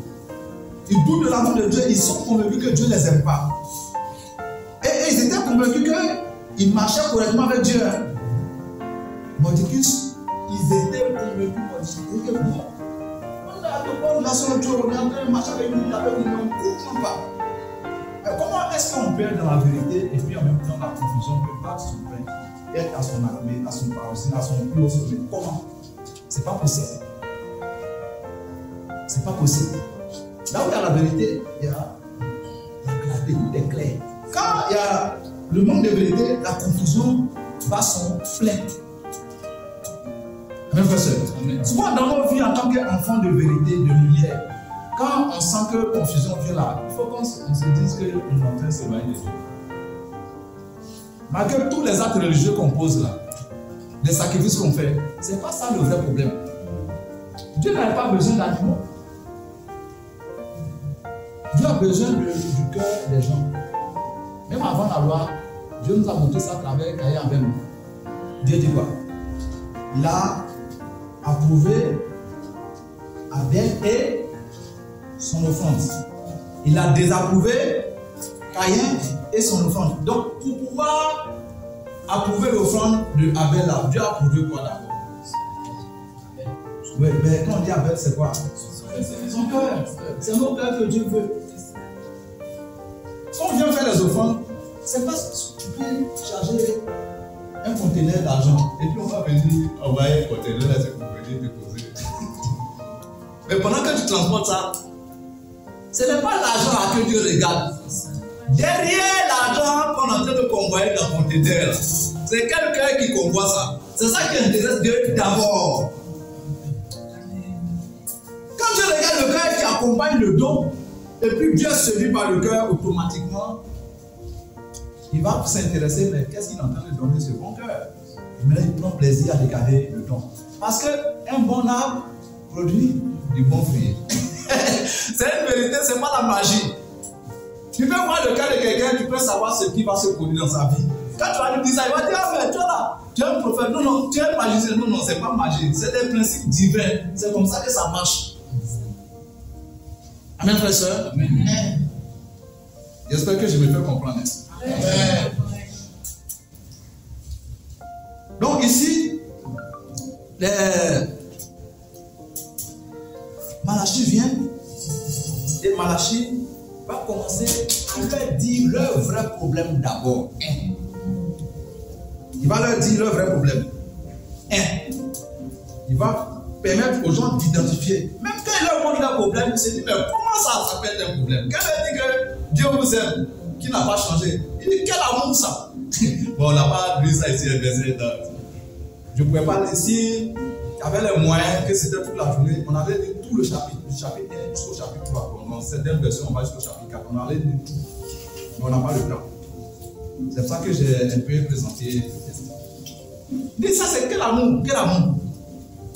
Ils doutent de l'amour de Dieu. Ils sont convaincus que Dieu ne les aime pas. Et ils étaient convaincus qu'ils marchaient correctement avec Dieu. Mordicus, ils étaient convaincus que bon, on a de bonnes relations avec Dieu, on est en train de marcher avec lui, on ne comprend pas. Mais comment est-ce qu'on peut être dans la vérité et puis en même temps la confusion peut battre son plein, être à son armée, à son paroissien, à son plus haut sommet? Comment? C'est pas possible. C'est pas possible. Là où il y a la vérité, il y a l'écoute est claire. Quand il y a le manque de vérité, la confusion va son plein. Amen, frère. Souvent dans nos vies en tant qu'enfants de vérité, de lumière, quand on sent que confusion vient là, il faut qu'on se dise qu'on est en train de s'éloigner de Dieu. Malgré tous les actes religieux qu'on pose là, les sacrifices qu'on fait, ce n'est pas ça le vrai problème. Dieu n'a pas besoin d'animaux. Dieu a besoin du cœur des gens. Même avant la loi, Dieu nous a montré ça à travers Caïn avec nous. Dieu dit quoi? Il a approuvé Abel et son offrande. Il a désapprouvé Caïn et son offrande. Donc, pour pouvoir approuver l'offrande de Abel, là, Dieu a approuvé quoi d'abord? Oui, mais quand on dit Abel, c'est quoi? Son cœur. C'est nos cœurs que Dieu veut. Quand on vient faire les offrandes, c'est parce que tu peux charger un conteneur d'argent et puis on va venir envoyer un conteneur là, c'est pour venir déposer. Mais pendant que tu transportes ça, ce n'est pas l'argent que Dieu regarde. Derrière l'argent qu'on est en train de convoyer dans le conteneur, c'est quelqu'un qui convoie ça. C'est ça qui intéresse Dieu d'abord. Quand Dieu regarde le cœur qui accompagne le don, et puis Dieu se lit par le cœur automatiquement, il va s'intéresser, mais qu'est-ce qu'il est en train de donner ce bon cœur? Et maintenant, il prend plaisir à regarder le don. Parce qu'un bon arbre produit du bon fruit. C'est une vérité, ce n'est pas la magie. Tu peux voir le cœur de quelqu'un, tu peux savoir ce qui va se produire dans sa vie. Quand tu vas lui dire ça, il va dire, ah, mais toi là, tu es un prophète. Non, non, tu es un magicien. Non, non, ce n'est pas magie. C'est des principes divins. C'est comme ça que ça marche. Amen, frère et soeur. Amen. J'espère que je me fais comprendre. Amen. Donc ici, Malachie vient et Malachie va commencer à leur dire leur vrai problème d'abord. Il va leur dire leur vrai problème. Il va permettre aux gens d'identifier. Même quand il leur montre leur problème, il se dit, mais comment ça s'appelle un problème? Quand il dit que Dieu vous aime, qui n'a pas changé, il dit, quel amour ça? Bon, on n'a pas lu ça ici, je ne pouvais pas laisser, s'il y avait les moyens, que c'était toute la journée, on allait lire tout le chapitre, du chapitre 1 jusqu'au chapitre 3. Dans certaines versions, on va jusqu'au chapitre 4, on allait lire tout. Mais on n'a pas le temps. C'est pour ça que j'ai un peu présenté le texte. Il dit, ça c'est quel amour? Quel amour?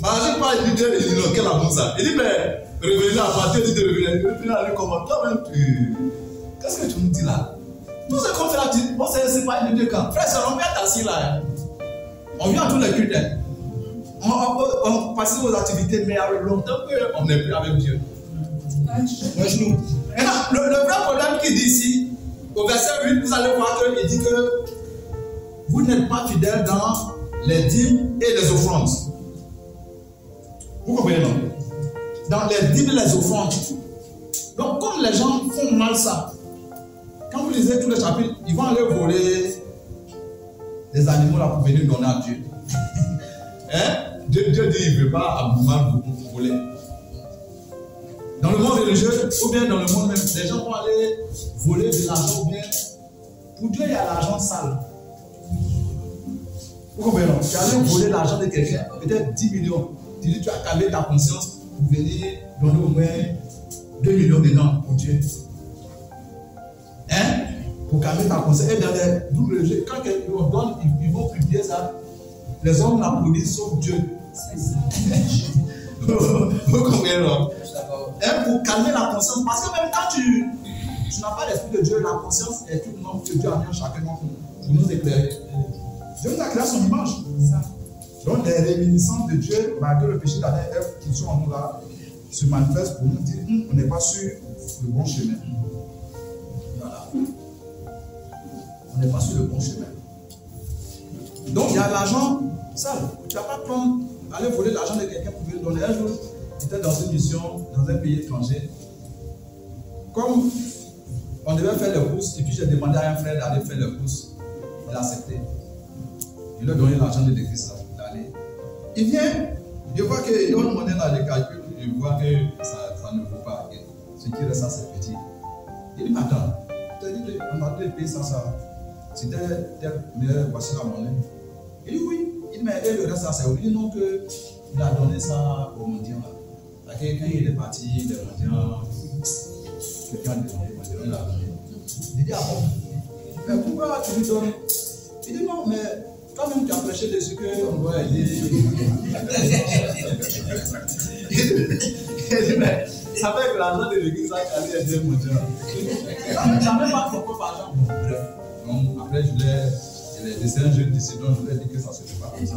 Malachie parle, il dit, non, quel amour ça? Il dit, mais revenez à partir, il dit de revenir à lui comment toi-même tu. Qu'est-ce que tu nous dis là? Tout ce qu'on fait là, bon, c'est pas une de deux camps. Frère, on vient assis là. On vient à tous les cultes. On participe aux activités, mais avec longtemps qu'on n'est plus avec Dieu. Le vrai problème qu'il dit ici, au verset 8, vous allez voir qu'il dit que vous n'êtes pas fidèles dans les dîmes et les offrandes. Vous comprenez, non? Dans les dîmes et les offrandes. Donc, comme les gens font mal ça, quand vous lisez tous les chapitres, ils vont aller voler des animaux là pour venir donner à Dieu. Dieu dit qu'il ne veut pas mal voler. Dans le monde religieux, ou bien dans le monde même, les gens vont aller voler de l'argent, ou bien pour Dieu il y a l'argent sale. Vous comprenez? Tu as allé voler l'argent de quelqu'un, peut-être 10 millions. Tu dis tu as calmé ta conscience pour venir donner au moins 2 millions dedans pour Dieu. Pour calmer ta conscience. Et dans les groupes religieux, quand on donne, ils vont publier ça. Les hommes l'applaudissent sauf Dieu. Vous comprenez, non? Pour calmer la conscience. Parce que même quand tu n'as pas l'esprit de Dieu, la conscience est une norme que Dieu a mis en chacun d'entre nous pour nous éclairer. Dieu nous a créé à son image. Donc les réminiscences de Dieu, malgré le péché d'Adam et Ève qui sont en nous là, se manifestent pour nous dire on n'est pas sur le bon chemin. Voilà. On n'est pas sur le bon chemin. Donc il y a l'argent sale. Tu ne vas pas prendre, aller voler l'argent de quelqu'un pour lui donner. Un jour, j'étais dans une mission dans un pays étranger. Comme on devait faire les courses, et puis j'ai demandé à un frère d'aller faire les courses, il a accepté. Il lui a donné l'argent de l'église d'aller. Il vient, je vois qu'il doit demander dans les calculs, je vois que ça ne vaut pas. Ce qui reste, ça c'est petit. Il dit, mais attends, tu as dit on a payé ça. C'était mais voici la monnaie. Il dit oui. Il dit mais et le reste, ça c'est oui. Il dit non, qu'il a donné ça aux mendiants. Quand il est parti, les mendiants, quelqu'un a donné, il a donné. Il dit ah bon, mais pourquoi tu lui donnes? Il dit non, mais toi-même tu as prêché dessus qu'on doit aider. Il dit mais ça fait que l'argent de l'église a allé aider les mendiants. Tu n'as même pas ton propre argent. Bref, donc après je l'ai laissé un jeune décideur, je lui ai dit que ça ne se fait pas comme ça.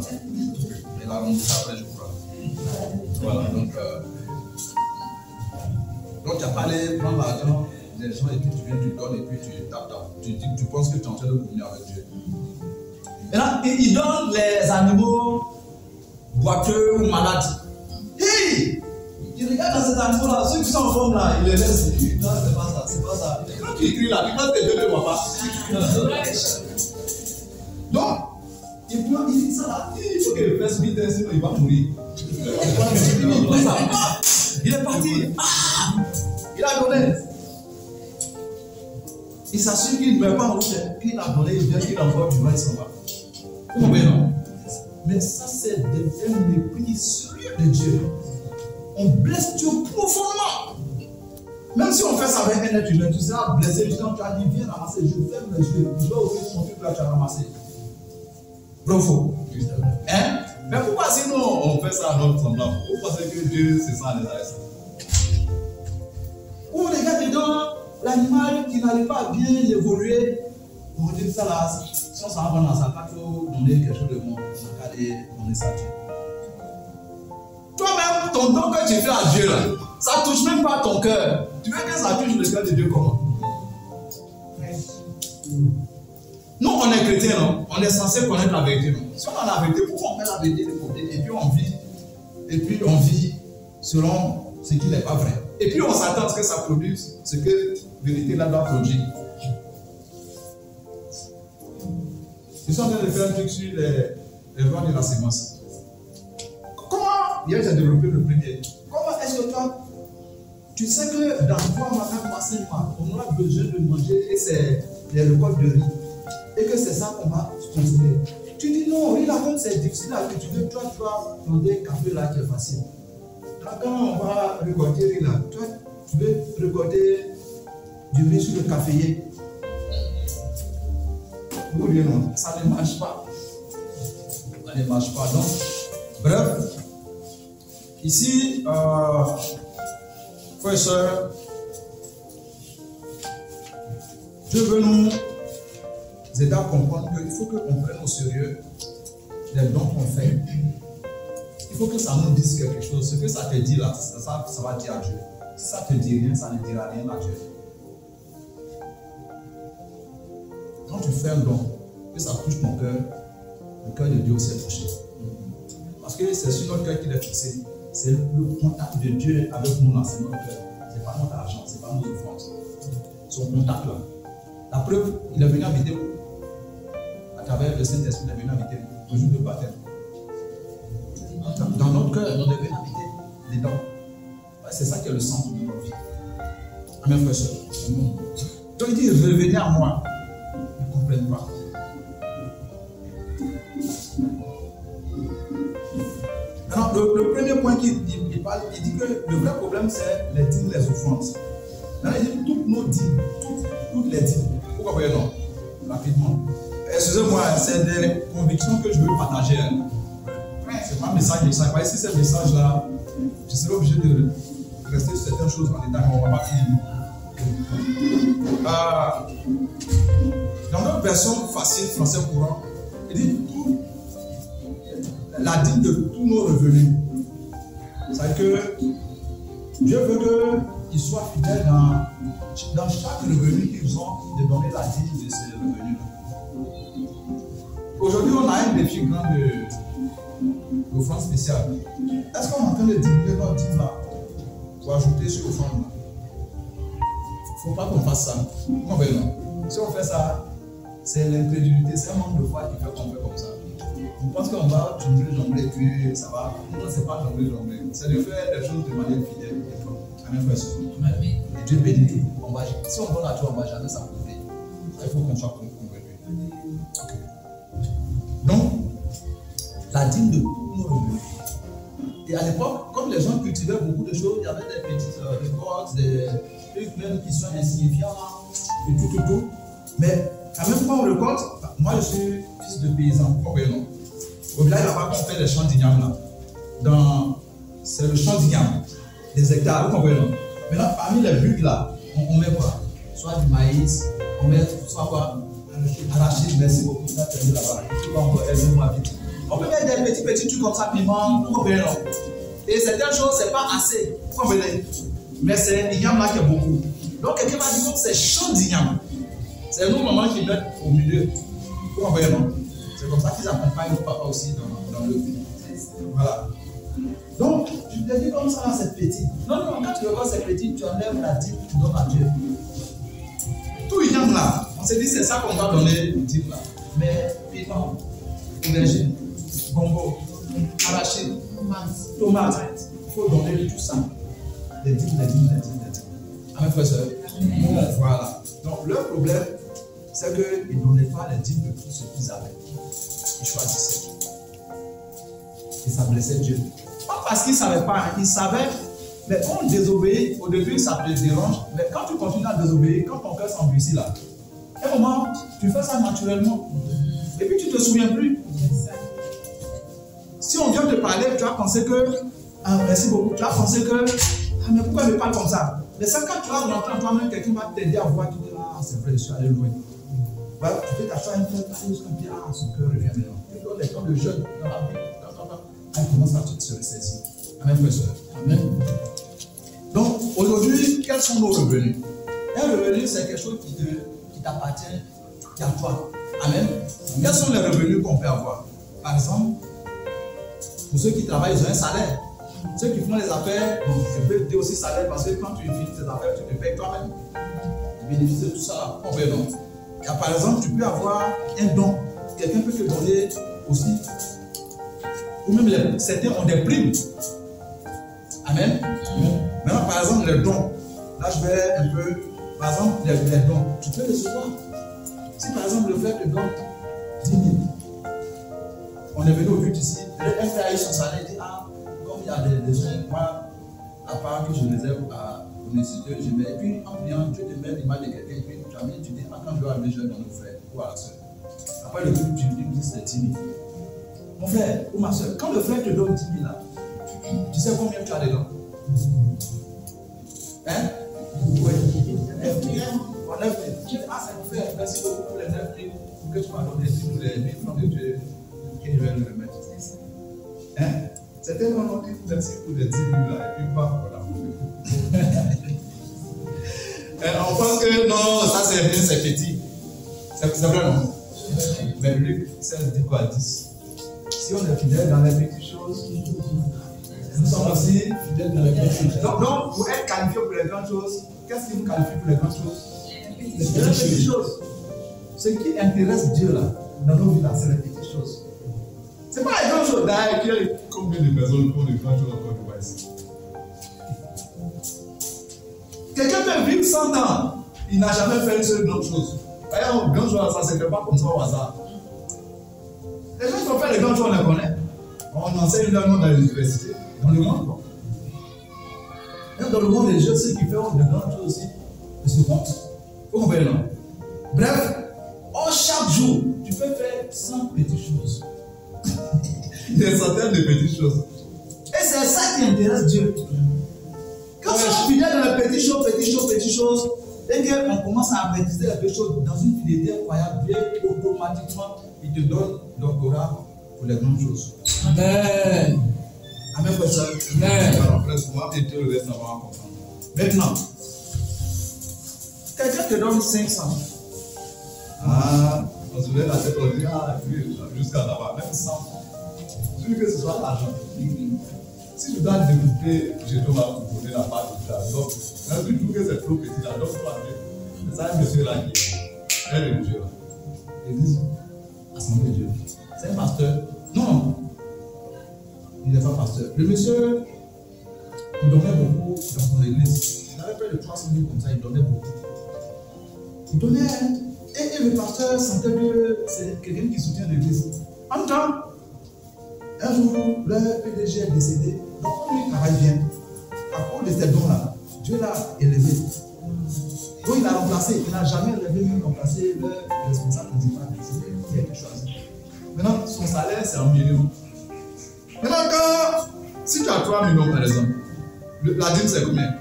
Il a rendu ça après, je crois. Voilà, donc tu n'as pas allé prendre l'argent des gens et puis tu viens, tu donnes et puis tu tapes. Tu penses que tu es en train de communier avec Dieu. Maintenant, il donne les animaux boiteux ou malades. Hey! Il regarde dans ces animaux-là, ceux qui sont en forme là, il les laisse. Non, c'est pas ça, c'est pas ça. Quand tu écris là, tu penses que Dieu ne voit pas. Donc, il dit ça là, il faut que le fasse vite, sinon il va mourir. Il est parti. Il a donné. Il s'assure qu'il ne meurt pas en route, qu'il a donné, il vient, qu'il a encore du mal, il s'en va. Vous comprenez, non? Mais ça, c'est un mépris sérieux de Dieu. On blesse Dieu profondément. Même si on fait ça avec un être humain, tu seras blessé. Quand tu as dit, viens ramasser, je ferme les yeux, je vais ouvrir ton truc là, tu as ramassé. Vrai ou faux? Hein? Mais pourquoi sinon on fait ça à notre semblable? Vous pensez que Dieu, c'est ça, les arrêts? Ou on regarde dedans l'animal qui n'arrive pas à bien évoluer. On dit ça là, si on s'en va dans sa carte, il faut donner quelque chose de bon. On va donner ça à Dieu. Toi-même, ton don que tu fais à Dieu là, ça ne touche même pas ton cœur. Tu veux que ça touche le cœur de Dieu comment? Nous, on est chrétiens, non? On est censé connaître la vérité, non? Si on a la vérité, pourquoi on met la vérité de côté et puis on vit selon ce qui n'est pas vrai? Et puis on s'attend à ce que ça produise ce que la vérité là doit produire. Je suis en train de faire un truc sur les lois de la sémence. Comment, hier j'ai développé le premier, comment est-ce que toi, tu sais que dans 3 mois, 5 mois, on aura besoin de manger et c'est les récoltes de riz et que c'est ça qu'on va consommer. Tu dis non, riz là comme c'est difficile à cultiver, toi tu vas prendre un café là qui est facile. Quand on va récolter riz là, toi tu veux récolter du riz sur le caféier. Ou bien non, ça ne marche pas. Ça ne marche pas. Donc, bref, ici, frères et sœurs, Dieu veut nous aider à comprendre qu'il faut qu'on prenne au sérieux les dons qu'on fait. Il faut que ça nous dise quelque chose. Ce que ça te dit là, ça va dire à Dieu. Si ça ne te dit rien, ça ne dira rien à Dieu. Quand tu fais un don, que ça touche ton cœur, le cœur de Dieu aussi est touché. Parce que c'est sur notre cœur qu'il est fixé. C'est le contact de Dieu avec nous là, c'est notre cœur. Ce n'est pas notre argent, ce n'est pas nos offrandes. Son contact là. La preuve, il est venu habiter où? À travers le Saint-Esprit, il est venu habiter au jour de baptême. Dans notre cœur, on est venu habiter dedans. C'est ça qui est le centre de notre vie. Amen, frère, soeur. Donc il dit, revenez à moi. Ils ne comprennent pas. Alors, le premier point qu'il parle, il dit que le vrai problème, c'est les dîmes, les offrandes. Alors, il dit toutes nos dîmes, toutes les dîmes. Pourquoi voyez non? Rapidement. Excusez-moi, c'est des convictions que je veux partager. C'est pas un message. Si c'est un message-là, je serai obligé de rester sur certaines choses en détail, mais on ne va pas finir. Dans notre version facile, français courant, il dit la dîme de tous nos revenus. C'est-à-dire que Dieu veut qu'ils soient fidèles dans chaque revenu qu'ils ont, de donner la dîme de ces revenus-là. Aujourd'hui, on a un défi grand d'offrande spéciale. Est-ce qu'on est en train de diminuer notre dîme là pour ajouter sur l'offrande là? Il ne faut pas qu'on fasse ça. Vous comprenez, non? Si on fait ça, c'est l'incrédulité, c'est un manque de foi qui fait qu'on fait comme ça. On pense qu'on va jongler, puis ça va. Non, c'est pas jongler. C'est de faire des choses de manière fidèle. Amen, frère. Et Dieu bénit tout. Si on donne à Dieu, on ne va jamais s'approcher. Il faut qu'on soit convenu. Okay. Donc, la dîme de nos revenus. Et à l'époque, comme les gens cultivaient beaucoup de choses, il y avait des petites récoltes, des trucs même qui sont insignifiants, et tout. Mais quand même, quand on récolte, moi je suis fils de paysan, vous comprenez, non? Au village là-bas, on fait les champs d'igname là. C'est le champ d'igname, des hectares, vous comprenez, non? Maintenant, parmi les buts là, on met quoi? Soit du maïs, on met soit quoi? Arachide, merci beaucoup, ça fait là-bas. On peut mettre des petits trucs comme ça, piment, vous comprenez, non? Et certaines choses, c'est pas assez, vous comprenez? Mais c'est l'igname là qui est beaucoup. Donc, quelqu'un va dire que c'est champ d'igname. C'est nos mamans qui mettent au milieu. Vous comprenez, non? C'est comme ça qu'ils accompagnent nos papas aussi dans le vie. Voilà. Donc, tu te dis comme ça, c'est petit. Non, quand tu regardes c'est petit, tu enlèves la dîme, tu donnes à Dieu. Tout igname là, on s'est dit c'est ça qu'on va donner le dîme là. Mais piment, aubergine, bongo, arachide, tomate, il faut donner tout ça. Les dîmes. Amen, frère, sœur. Voilà. Donc, leur problème, c'est qu'ils ne donnaient pas les dîmes de tout ce qu'ils avaient. Ils choisissaient. Et ça blessait Dieu. Pas parce qu'ils ne savaient pas, ils savaient, mais quand on désobéit, au début ça te dérange, mais quand tu continues à désobéir, quand ton cœur s'endurcit là, à un moment, tu fais ça naturellement. Et puis tu ne te souviens plus. Si on vient te parler, tu vas penser que, merci beaucoup, tu vas penser que, mais pourquoi il me parle comme ça? Mais c'est quand tu vas rentrer en toi-même, quelqu'un va t'aider à voir, tu dis, c'est vrai, je suis allé loin. Voilà, tu fais t'asseoir un peu, son cœur revient maintenant. Et dans les temps de jeûne, dans la vie, elle commence à se ressaisir. Amen, frère, sœur. Amen. Donc, aujourd'hui, quels sont nos revenus? Un revenu, c'est quelque chose qui t'appartient, qui est à toi. Amen. Quels sont les revenus qu'on peut avoir? Par exemple, pour ceux qui travaillent, ils ont un salaire. Ceux qui font les affaires, bon, je peux dire aussi salaire parce que quand tu finis tes affaires, tu te payes toi-même. Tu bénéficies de tout ça. Comprenons. Par exemple, tu peux avoir un don. Quelqu'un peut te donner aussi. Ou même certains ont des primes. Amen. Maintenant, par exemple, les dons. Là, je vais un peu. Par exemple, les dons. Tu peux recevoir. Si par exemple, le frère te donne 10 000. On est venu au but ici. Un frère a eu son salaire. Il dit, comme il y a des gens, moi, à part que je réserve à l'université, je mets. Et puis, en priant, Dieu te met l'image de quelqu'un. Et puis, tu as mis, tu dis, quand je vais arriver, je vais donner au frère ou à la soeur. Après le but, tu dis, c'est 10 000. Mon frère ou ma soeur, quand le frère te donne 10 000 là, tu sais combien tu as dedans? Hein? Oui. 9 000. C'est mon frère, merci beaucoup pour les 9 000 que tu m'as donné, tous les 1 000 francs de Dieu, que je vais le remettre. Hein? C'est tellement dit merci pour les 10 000 là, et puis pas voilà. On pense que non, ça c'est rien, c'est petit. C'est vrai, non? Mais Luc 16 dit quoi? 10. Si on est fidèle dans les petites choses, nous sommes aussi fidèles dans les grandes choses. Donc, pour être qualifié pour les grandes choses, qu'est-ce qui nous qualifie pour les grandes choses? Les petites choses. Ce qui intéresse Dieu là, dans nos vies là, c'est les petites choses. Ce n'est pas les grandes choses. D'ailleurs, combien de personnes font les grandes choses encore du ici? Quelqu'un peut vivre 100 ans, il n'a jamais fait une seule grande chose. D'ailleurs, une grande chose, ça ne se fait pas comme ça au hasard. Les gens qui ont fait les grandes choses, on les connaît. On enseigne leur nom dans les universités, dans le monde. Même dans le monde des jeux, ceux qui font de grandes choses aussi, ils se comptent. Vous comprenez, non? Bref, chaque jour, tu peux faire 100 petites choses. Des centaines de petites choses. Et c'est ça qui intéresse Dieu. Quand tu es fidèle dans les petites choses, et qu'on commence à maîtriser les petites choses dans une fidélité incroyable, Dieu automatiquement, il te donne l'odorat pour les grandes choses. Amen. Amen, frère. Amen. Alors, frère, moi, et tu le reste à comprendre. Maintenant, quelqu'un te donne 500. On se lève la tête, on dit, jusqu'à là-bas, même 100. Je veux que ce soit l'argent. Si je dois développer, je dois vous donner la part de ça. Donc, même si je trouve que c'est trop petit, là, donc, c'est ça, un monsieur là qui est très religieux. L'église, Assemblée de Dieu. C'est un pasteur. Non, il n'est pas pasteur. Le monsieur, il donnait beaucoup dans son église. Il avait près de 300 000 comme ça, il donnait beaucoup. Il donnait Et le pasteur sentait que c'est quelqu'un qui soutient l'église. En même temps, un jour, le PDG est décédé. Donc, quand lui travaille bien, à cause de ces dons-là, Dieu l'a élevé. Donc, il a remplacé. Il n'a jamais élevé, même remplacé le responsable principal. C'est quelque chose. Maintenant, son salaire, c'est 1 million. Maintenant, si tu as 3 millions, par exemple, la dîme, c'est combien?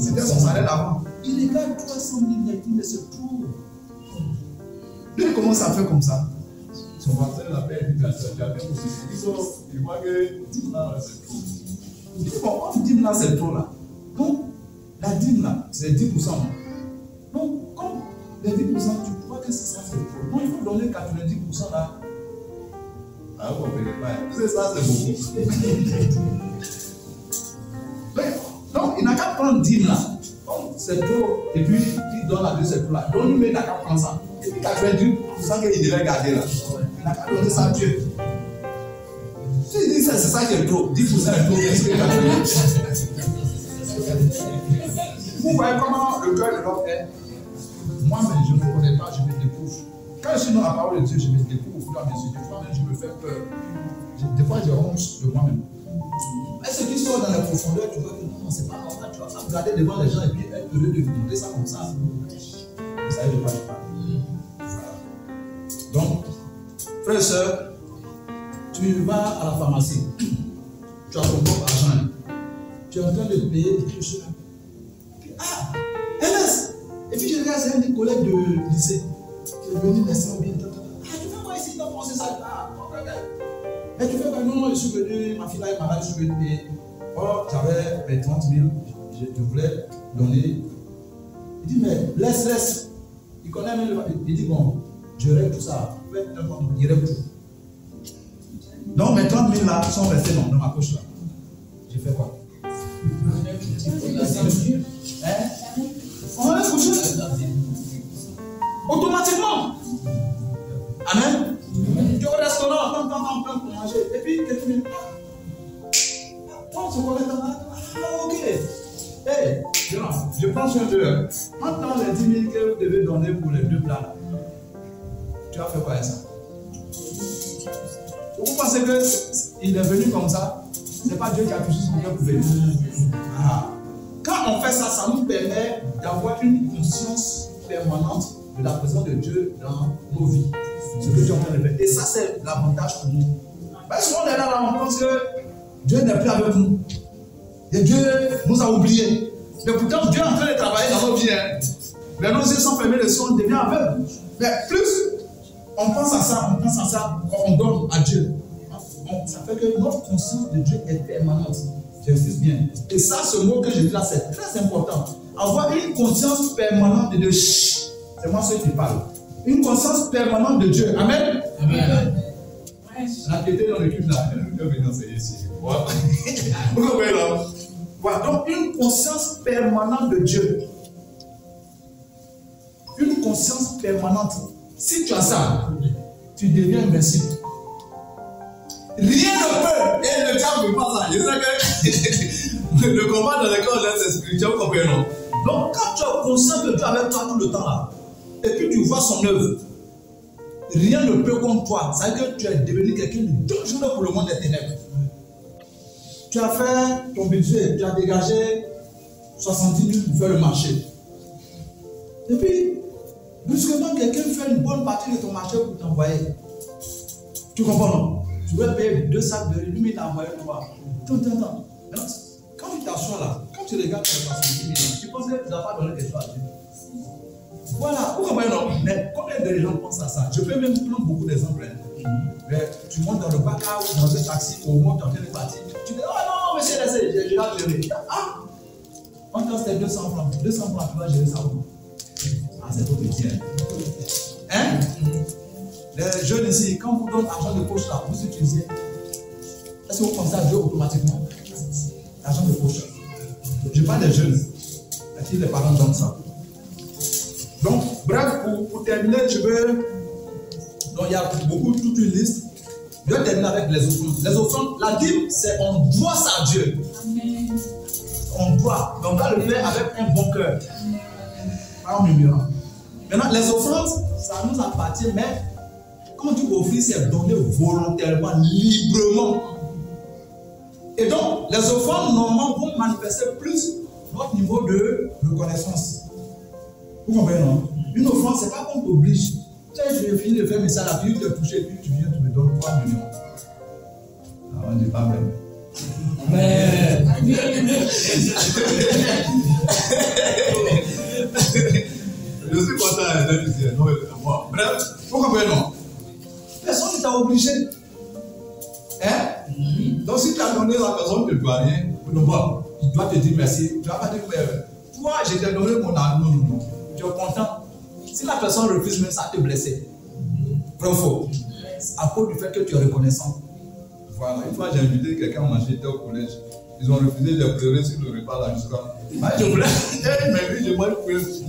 C'était son salaire d'avant. Il est là 300 000 net, mais c'est tout. Lui, il commence à faire comme ça. Son pasteur l'appelle, il dit, il voit que 10 là, c'est trop. Il dit, bon, comme 10 là, c'est trop là. Donc, la dîme là, c'est 10%. Donc, comme les 10%, tu crois que c'est ça, c'est trop. Donc, il faut donner 90% là. Ah, vous ne comprenez pas. C'est ça, c'est beaucoup. Donc, il n'a qu'à prendre 10 là. Donc, c'est trop. Et puis, il donne la deuxième pour là. Donc, il n'a qu'à prendre ça. Et puis, 90% qu'il devait garder là. Il n'a qu'à donner ça à Dieu. Si il dit c'est ça qui est trop, 10% est trop, qu'est-ce qu'il a donné? Vous voyez comment le cœur de l'homme est? Moi-même, je ne me connais pas, je me découvre. Quand je suis dans la parole de Dieu, je me découvre au fur et à mesure. Des fois, même, je me fais peur. Des fois, je ronge de moi-même. Mais ce qui sort dans la profondeur, tu vois que non, c'est pas normal. Tu vas pas regarder devant les gens et puis être heureux de vous montrer ça comme ça. Vous savez de quoi je parle. Donc, frère et soeur, tu vas à la pharmacie. Tu as ton propre argent. Tu es en train de payer des trucs. Ah, Ernest! Et puis je regarde, c'est un des collègues de lycée qui est venu laisser au bien. Ah, tu fais quoi ici? Tu as pensé ça? Ah, et tu fais quoi? Non, je suis venu, ma fille là est malade, je suis venu payer. Oh, j'avais mes 30 000, je voulais donner. Il dit, mais laisse. Il connaît même le. Il dit, bon, je règle tout ça. Il règle tout. Donc mes 30 000 là sont restés dans ma poche là. J'ai fait quoi? On va les coucher. Automatiquement. Amen. Tu es au restaurant, pour manger. Et puis, quelqu'un dit, prends ce collègue là. Ah, ok. Hey, je prends soin d'eux. Maintenant, les 10 000 que vous devez donner pour les 2 plats là. Tu as fait quoi avec ça? Vous pensez qu'il est venu comme ça? Ce n'est pas Dieu qui a touché son cœur pour venir. Ah. Quand on fait ça, ça nous permet d'avoir une conscience permanente de la présence de Dieu dans nos vies. Ce que Dieu est en train de faire. Et ça, c'est l'avantage pour nous. Parce qu'on est là, on pense que Dieu n'est plus avec nous. Et Dieu nous a oubliés. Mais pourtant, Dieu est en train de travailler dans nos vies. Hein. Mais nos yeux sont fermés, le son devient aveugle. Mais plus on pense à ça, on donne à Dieu. Ça fait que notre conscience de Dieu est permanente. J'insiste bien. Et ça, ce mot que je dis là, c'est très important. Avoir une conscience permanente de Dieu. C'est moi ceux qui parle. Une conscience permanente de Dieu. Amen. Amen. La piété dans l'équipe là, elle peut venir enseigner ici. Vous comprenez là? Voilà. Donc, une conscience permanente de Dieu. Une conscience permanente. Si tu as ça, tu deviens invincible. Rien ne peut. Et le diable ne peut pas ça. Je sais que le combat dans lequel on est spirituel, vous comprenez, non? Donc, quand tu es conscient que Dieu est avec toi tout le temps là, et puis tu vois son œuvre, rien ne peut contre toi. Ça veut dire que tu es devenu quelqu'un de dangereux pour le monde des ténèbres. Tu as fait ton budget, tu as dégagé 70 000 pour faire le marché. Et puis, brusquement, quelqu'un fait une bonne partie de ton marché pour t'envoyer. Tu comprends, non? Tu veux payer 2 sacs de riz, lui, il t'a envoyé 3. Attends. Quand tu t'assois là, quand tu regardes ton 70 000, tu penses que tu n'as pas donné quelque chose à Dieu. Voilà, vous comprenez, non? Mais combien de gens pensent à ça? Je peux même prendre beaucoup d'exemples. Mais tu montes dans le bac ou dans un taxi, au moment où tu es en train de partir, tu dis, oh non, monsieur, laissez, je vais gérer. Ah! On te donne 200 francs. 200 francs, tu vas gérer ça où? Ah, c'est trop petit. Hein? Les jeunes ici, quand vous donnez l'argent de poche là, vous utilisez. Est-ce que vous pensez à Dieu automatiquement? L'argent de poche. Je parle des jeunes. À qui les parents donnent ça? Donc, bref, pour terminer, je veux. Donc, il y a toute une liste. Je vais terminer avec les offrandes. Les offrandes, la dîme, c'est on doit ça à Dieu. Amen. On doit. Mais on doit le faire avec un bon cœur. Pas en murmurant. Maintenant, les offrandes, ça nous appartient, mais quand tu offres, c'est donné volontairement, librement. Et donc, les offrandes, normalement, vont manifester plus notre niveau de reconnaissance. Vous comprenez, non? Une offrande, c'est pas qu'on t'oblige. Tu sais, je vais finir de faire mes salades, puis te toucher, puis tu viens, tu me donnes 3 millions. Ah, on n'est pas même. Mais. Je suis content d'être ici. Moi. Bref, vous comprenez, non? Personne ne t'a obligé. Hein? Donc, si tu as donné la personne, tu ne dois rien. Bon, il doit te dire merci. Tu vas pas dire, toi, je t'ai donné mon amour. Non. Tu es content. Si la personne refuse, même ça te blesser. Vrai ou faux? À cause du fait que tu es reconnaissant. Voilà. Une fois, j'ai invité quelqu'un à manger au collège. Ils ont refusé de pleurer sur le repas là jusqu'à. Je pleurais. Mais oui, je mange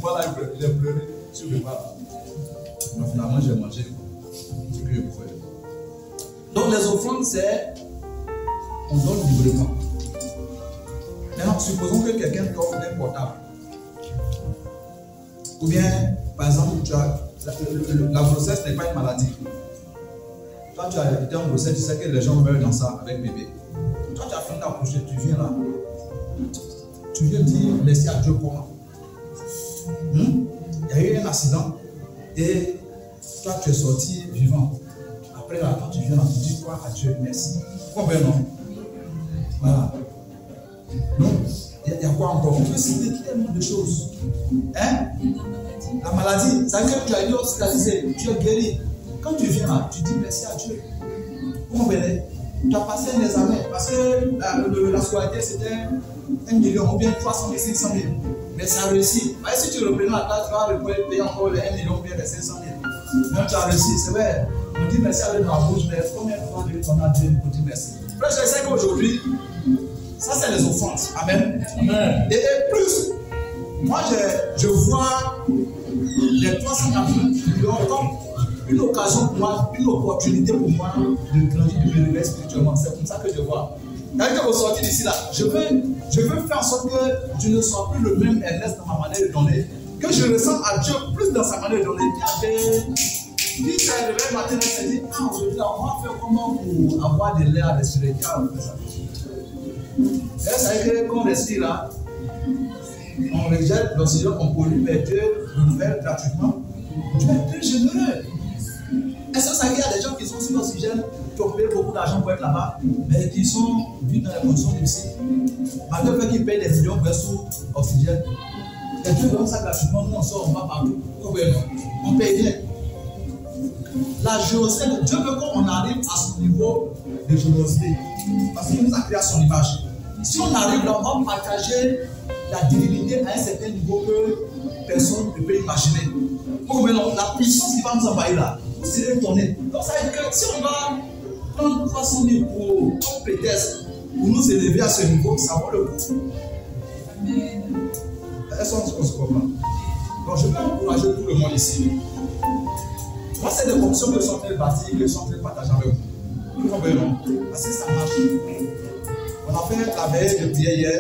voilà, j'ai pleuré sur le repas. Mais finalement, j'ai mangé ce que je pouvais. Donc, les offrandes, c'est. On donne librement. Maintenant, supposons que quelqu'un t'offre un portable. Ou bien, par exemple, la grossesse n'est pas une maladie. Toi, tu as été en grossesse, tu sais que les gens meurent dans ça avec bébé. Toi, tu as fini d'accoucher, tu viens là. Tu viens dire merci à Dieu comment. Il y a eu un accident et toi, tu es sorti vivant. Après là, quand tu viens là, tu dis quoi à Dieu, merci. Combien non? Voilà. Donc, il y a quoi encore? On peut citer tellement de choses. Hein? La maladie, ça veut dire que tu as été hospitalisé, tu es guéri. Quand tu viens là, tu dis merci à Dieu. Vous comprenez? Tu as passé un examen parce que la scolarité c'était 1 million ou bien 300 000, 500 000. Mais ça a réussi. Mais si tu reprends la classe, tu vas payer encore les 1 million ou bien les 500 000. Même tu as réussi, c'est vrai. On dit merci à Dieu dans la bouche, mais combien de fois on a Dieu pour dire merci? Frère, je sais qu'aujourd'hui, ça c'est les offrandes. Amen. Amen. Et plus, moi je vois les 380 millions comme une occasion pour moi, une opportunité pour moi de grandir, de me lever spirituellement. C'est comme ça que je vois. Quand vous sortez d'ici là, je veux faire en sorte que je ne sois plus le même Ernest dans ma manière de donner, que je ressemble à Dieu plus dans sa manière de donner. Qui s'est réveillé le matin et s'est dit, ah, aujourd'hui, on va faire comment pour avoir des lait à respirer. Et ça veut dire qu'on respire là, on rejette l'oxygène, on pollue, mais Dieu renouvelle gratuitement. Dieu est très généreux. Est-ce que ça veut dire qu'il y a des gens qui sont sur l'oxygène, qui ont payé beaucoup d'argent pour être là-bas, mais qui sont vus dans les conditions difficiles? Malgré le fait qu'ils payent des millions pour être sous oxygène. Et Dieu donne ça gratuitement, nous on sort, on va partout. On paye rien. La générosité, Dieu veut qu'on arrive à son niveau de générosité. Parce qu'il nous a créé à son image. Si on arrive là, on va partager la divinité à un certain niveau que personne ne peut imaginer. La puissance qui va nous envahir là, vous serez étonnés. Donc ça veut dire que si on va prendre 300 000 pour prétexte, pour nous élever à ce niveau, ça vaut le coup. Est-ce qu'on se comprend? Donc je vais encourager tout le monde ici. Moi, c'est des fonctions que je suis en train de bâtir, que je suis en train de partager avec vous. Vous comprenez, non? Parce que ça marche. On a fait la veille de prière hier.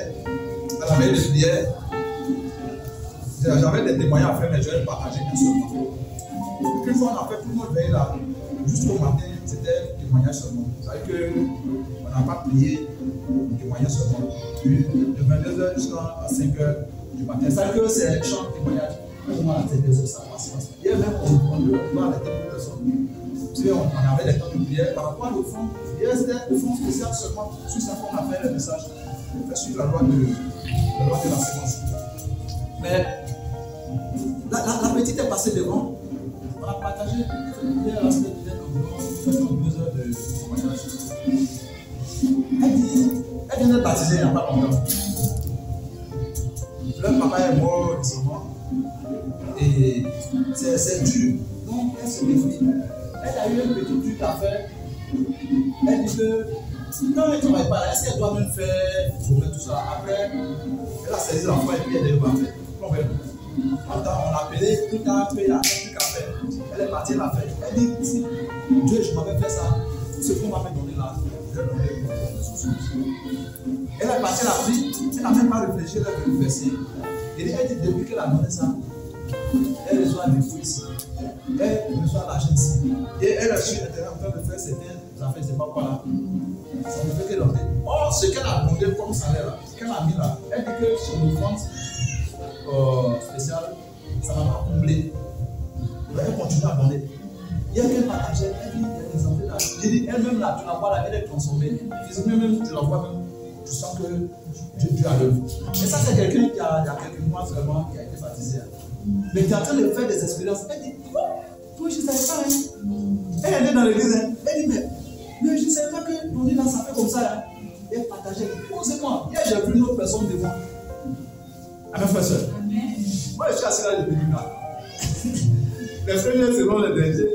La veille de prière, j'avais des témoignages à faire, mais je vais partager un seul. Une fois, on a fait tout le monde veille là. Jusqu'au matin, c'était un témoignage seulement. Ça veut dire qu'on n'a pas prié, un témoignage seulement. Puis, de 22h jusqu'à 5h du matin. Ça veut dire que c'est un champ de témoignage. Comment à 22h, ça passe. Hier même, on doit arrêter pour personne. Parce qu'on avait des temps de prière par rapport au fond. Hier, c'était au fond spécial seulement. Sur ça qu'on a fait le message. On fait suivre la loi de la séquence. Mais la petite est passée devant. On a partagé. Hier, la semaine dernière, environ 2 heures de témoignage. Elle vient d'être baptisée il n'y a pas longtemps. Le papa est mort récemment. Et c'est dur. Donc, elle se défie. Elle a eu un petit truc à faire. Elle dit que quand elle ne travaille pas, est-ce qu'elle doit même faire tout ça? Après, elle a saisi l'enfant et puis elle est repartie. On a appelé, tout le temps, il y a un truc à faire. Elle est partie, elle a fait. Elle dit, si Dieu, je m'avais fait ça, ce qu'on m'avait donné là, je vais donner elle est partie, elle a pris, elle n'a même pas réfléchi, elle a fait le verset. Et elle dit, depuis qu'elle a donné ça, Elle reçoit des fruits ici. Elle reçoit l'argent ici. Et elle est sur Internet en train de faire certaines affaires, c'est pas quoi là. Ça ne fait que l'enlever. Or, ce qu'elle a demandé comme salaire là, ce qu'elle a mis là, elle dit que sur le compte spécial, ça va pas combler. Elle continue à demander. Il y a qu'elle partageait, elle dit, il y a des enfants là. J'ai dit, elle-même là, tu la vois là, elle est transformée. Physiquement même, tu la vois même, tu sens que Dieu a l'œuvre. Et ça, c'est quelqu'un qui a, il y a quelques mois vraiment, qui a été baptisé. Mais qui est en train de faire des expériences. Elle dit, toi, je ne savais pas. Hein. Elle est dans l'église, hein. Elle dit, mais je ne savais pas que ton là, ça fait comme ça. Hein. Et elle partageait. Posez-moi, hier, j'ai vu une autre personne devant. Amen, frère, soeur. Moi, je suis assis là depuis là. Les premiers selon les derniers, les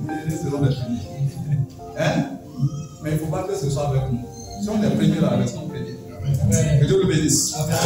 derniers selon les premiers. Hein? Mais il ne faut pas que ce soit avec nous. Si on est premier là, restons premiers. Que Dieu le bénisse. Amen.